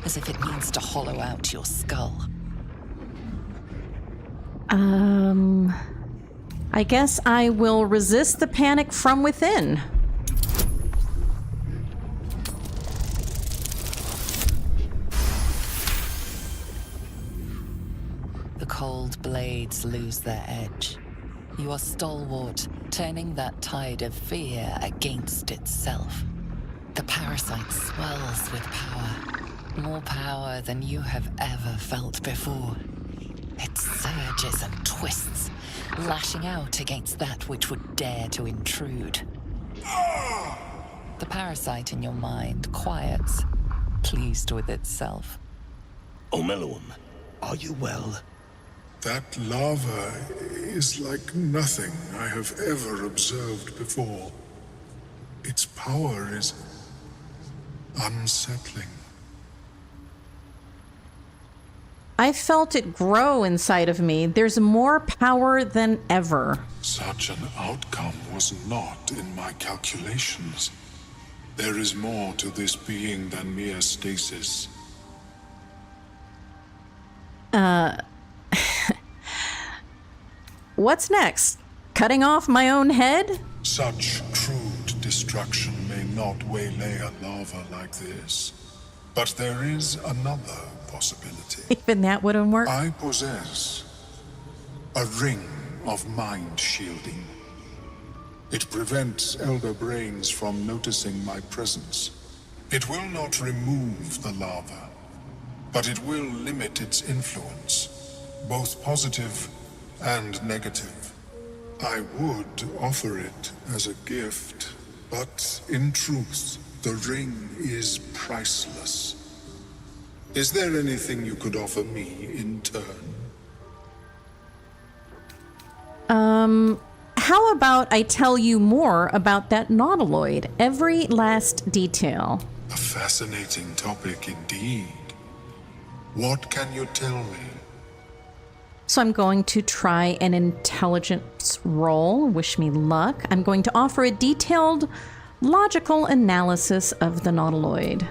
as if it means to hollow out your skull. I guess I will resist the panic from within. The cold blades lose their edge. You are stalwart, turning that tide of fear against itself. The parasite swells with power, more power than you have ever felt before. It surges and twists, lashing out against that which would dare to intrude. The parasite in your mind quiets, pleased with itself. Omeluum, are you well? That lava is like nothing I have ever observed before. Its power is unsettling. I felt it grow inside of me. There's more power than ever. Such an outcome was not in my calculations. There is more to this being than mere stasis. What's next? Cutting off my own head? Such crude destruction may not waylay a lava like this. But there is another possibility. Even that wouldn't work. I possess a ring of mind shielding. It prevents elder brains from noticing my presence. It will not remove the lava, but it will limit its influence, both positive and negative. I would offer it as a gift, but in truth, the ring is priceless. Is there anything you could offer me in turn? How about I tell you more about that nautiloid? Every last detail. A fascinating topic indeed. What can you tell me? So I'm going to try an intelligence roll. Wish me luck. I'm going to offer a detailed, logical analysis of the nautiloid.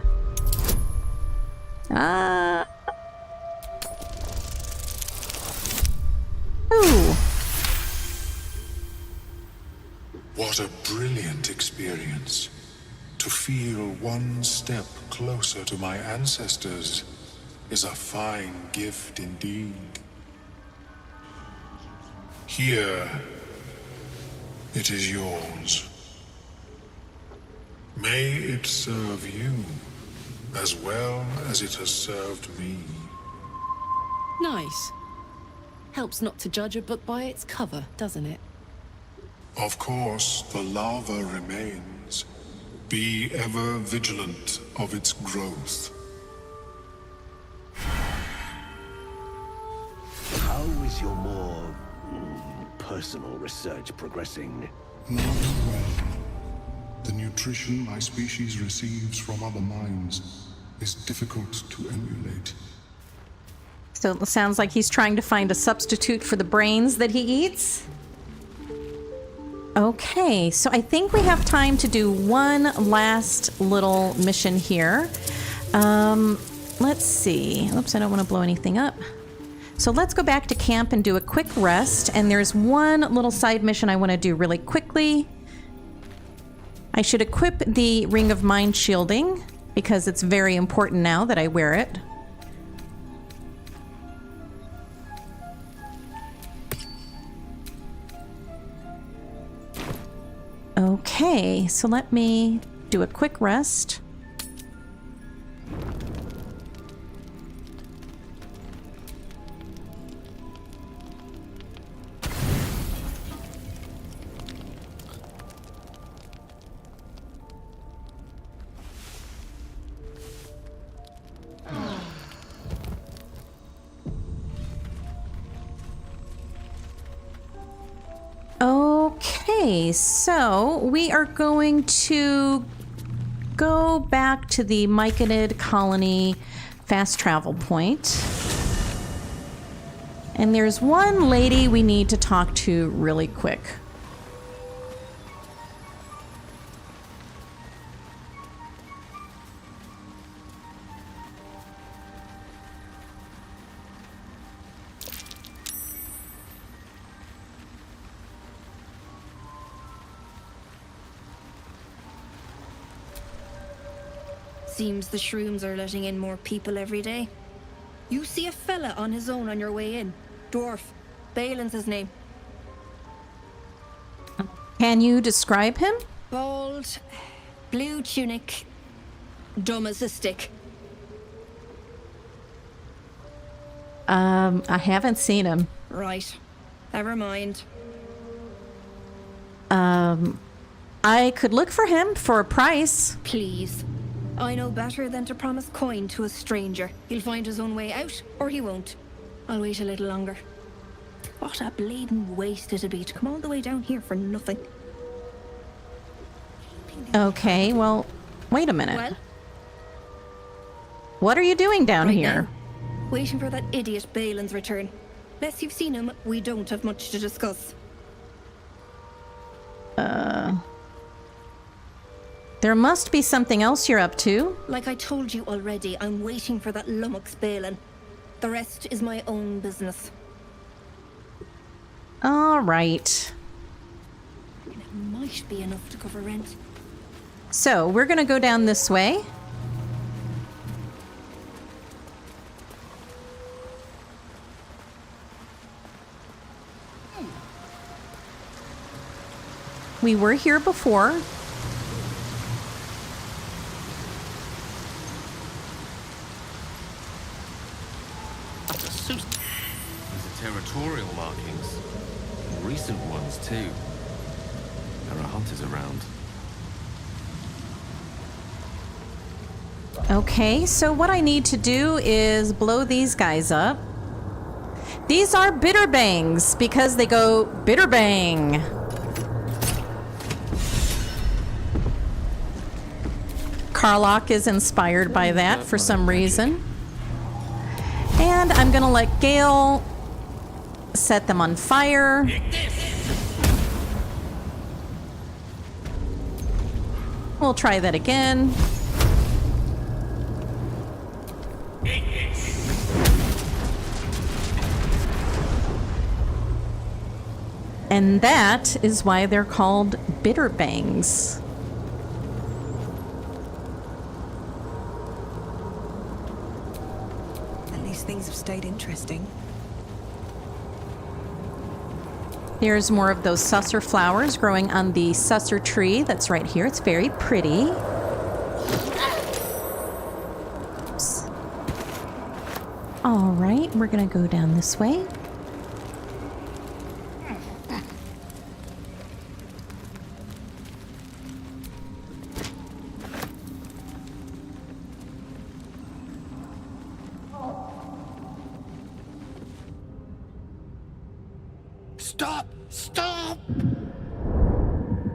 Ooh. What a brilliant experience. To feel one step closer to my ancestors is a fine gift indeed. Here, it is yours. May it serve you as well as it has served me. Nice. Helps not to judge a book by its cover, doesn't it? Of course, the lava remains. Be ever vigilant of its growth. How is your more personal research progressing? Not well. The nutrition my species receives from other minds is difficult to emulate. So it sounds like he's trying to find a substitute for the brains that he eats. Okay, so I think we have time to do one last little mission here. Let's see. Oops, I don't want to blow anything up. So let's go back to camp and do a quick rest. And there's one little side mission I want to do really quickly. I should equip the Ring of Mind Shielding because it's very important now that I wear it. Okay, so let me do a quick rest. Okay, so we are going to go back to the Myconid colony fast travel point. And there's one lady we need to talk to really quick. Seems the shrooms are letting in more people every day. You see a fella on his own on your way in. Dwarf. Balin's his name. Can you describe him? Bald, blue tunic, dumb as a stick. I haven't seen him. Right. Never mind. I could look for him for a price. Please. I know better than to promise coin to a stranger. He'll find his own way out, or he won't. I'll wait a little longer. What a bleeding waste it'd be to come all the way down here for nothing. Okay, well, wait a minute. Well? What are you doing down Right here? now, waiting for that idiot Balin's return. Unless you've seen him, we don't have much to discuss. There must be something else you're up to. Like I told you already, I'm waiting for that lummox Balin. The rest is my own business. All right. It might be enough to cover rent. So, we're going to go down this way. We were here before. These are territorial markings. Recent ones, too. There are hunters around. Okay, so what I need to do is blow these guys up. These are bitterbangs because they go bitterbang. Karlach is inspired by that for some reason. And I'm gonna let Gale set them on fire. We'll try that again. And that is why they're called bitterbangs. At least things have stayed interesting. Here's more of those susser flowers growing on the susser tree that's right here. It's very pretty. All right, we're gonna go down this way. Stop! Stop!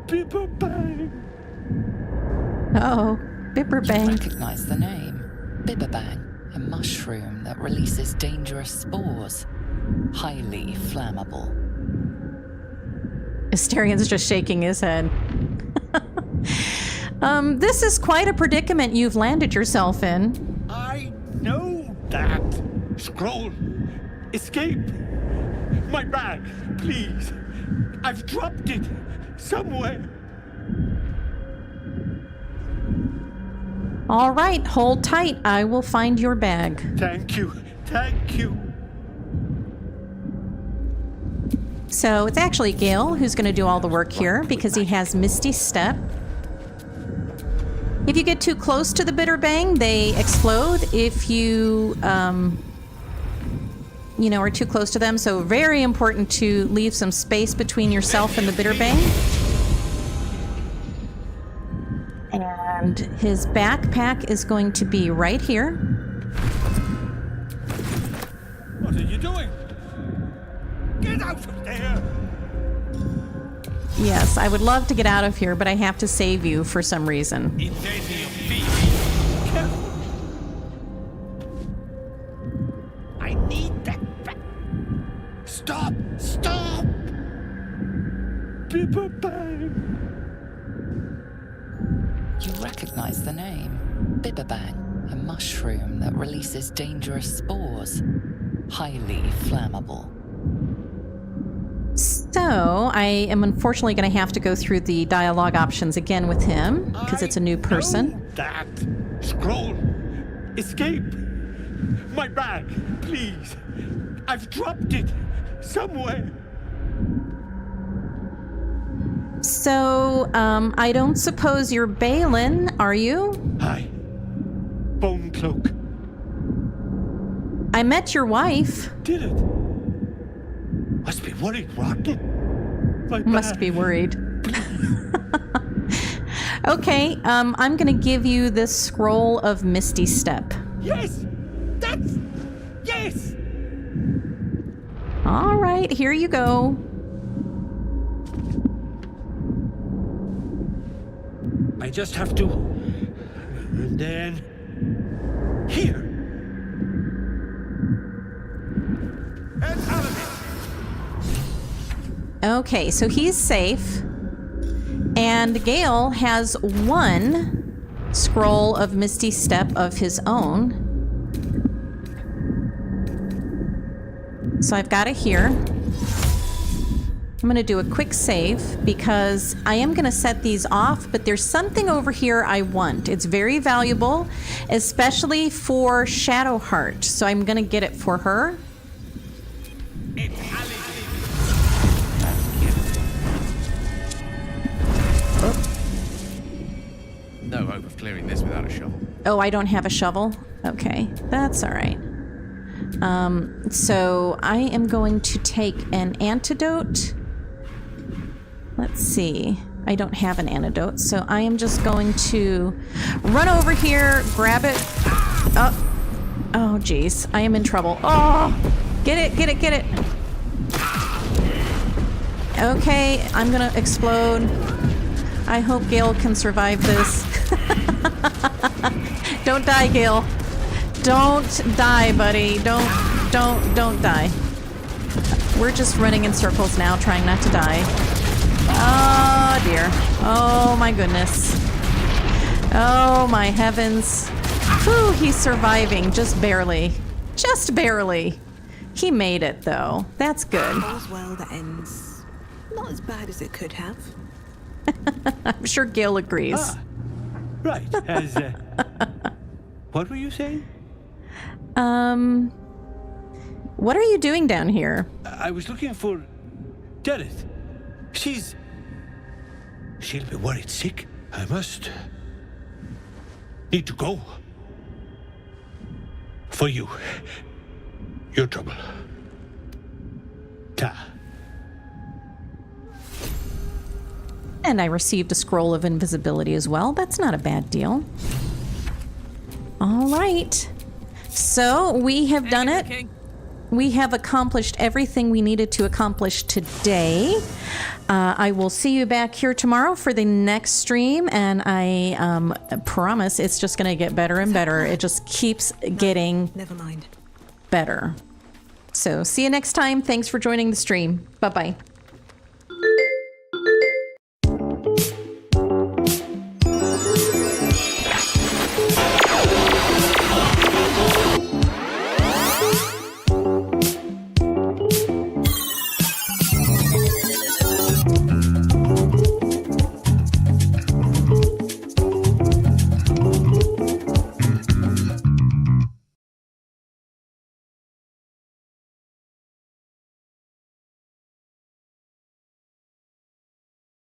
Bipper Bang! Uh-oh, Bipper You Bang. recognize the name. Bibberbang, a mushroom that releases dangerous spores. Highly flammable. Asterian's just shaking his head. This is quite a predicament you've landed yourself in. I know that. Scroll. Escape. My bag, please. I've dropped it somewhere. All right, hold tight. I will find your bag. Thank you. Thank you. So it's actually Gale who's going to do all the work here because he has Misty Step. If you get too close to the Bitter Bang, they explode if you, are too close to them. So very important to leave some space between yourself and the Bitter Bang. And his backpack is going to be right here. What are you doing? Get out of there! Yes, I would love to get out of here, but I have to save you for some reason. I need that back. Stop! Stop! Bipper Bang! You recognize the name. Bibberbang, a mushroom that releases dangerous spores. Highly flammable. So, I am unfortunately going to have to go through the dialogue options again with him, because it's a new person. Know that. Scroll. Escape. My bag, please. I've dropped it somewhere. So, I don't suppose you're Balin, are you? Hi. Bone Cloak. I met your wife. Did it? Must be worried, Rotten. My Must bag. be worried. Okay, I'm gonna give you this scroll of Misty Step. Yes! That's... Yes! All right, here you go. I just have to... And then... Here! And out of it! Okay, so he's safe. And Gale has one scroll of Misty Step of his own. So I've got it here. I'm going to do a quick save because I am going to set these off, but there's something over here I want. It's very valuable, especially for Shadowheart. So I'm going to get it for her. No hope of clearing this without a shovel. Oh, I don't have a shovel? Okay, that's all right. So I am going to take an antidote. Let's see. I don't have an antidote, so I am just going to run over here, grab it. Oh, geez. I am in trouble. Oh, get it, get it, get it. Okay, I'm gonna explode. I hope Gale can survive this. Don't die, Gale. Don't die, buddy. Don't die. We're just running in circles now, trying not to die. Oh, dear. Oh, my goodness. Oh, my heavens. Whew, he's surviving, just barely. Just barely. He made it, though. That's good. All's well that ends. Not as bad as it could have. I'm sure Gale agrees. Ah, right. As, what were you saying? What are you doing down here? I was looking for Dereth. She'll be worried sick. I must need to go. For you. Your trouble. Ta. And I received a scroll of invisibility as well. That's not a bad deal. All right. So we have done it. We have accomplished everything we needed to accomplish today. I will see you back here tomorrow for the next stream, and I promise it's just going to get better and better. It just keeps getting better. So see you next time. Thanks for joining the stream. Bye-bye.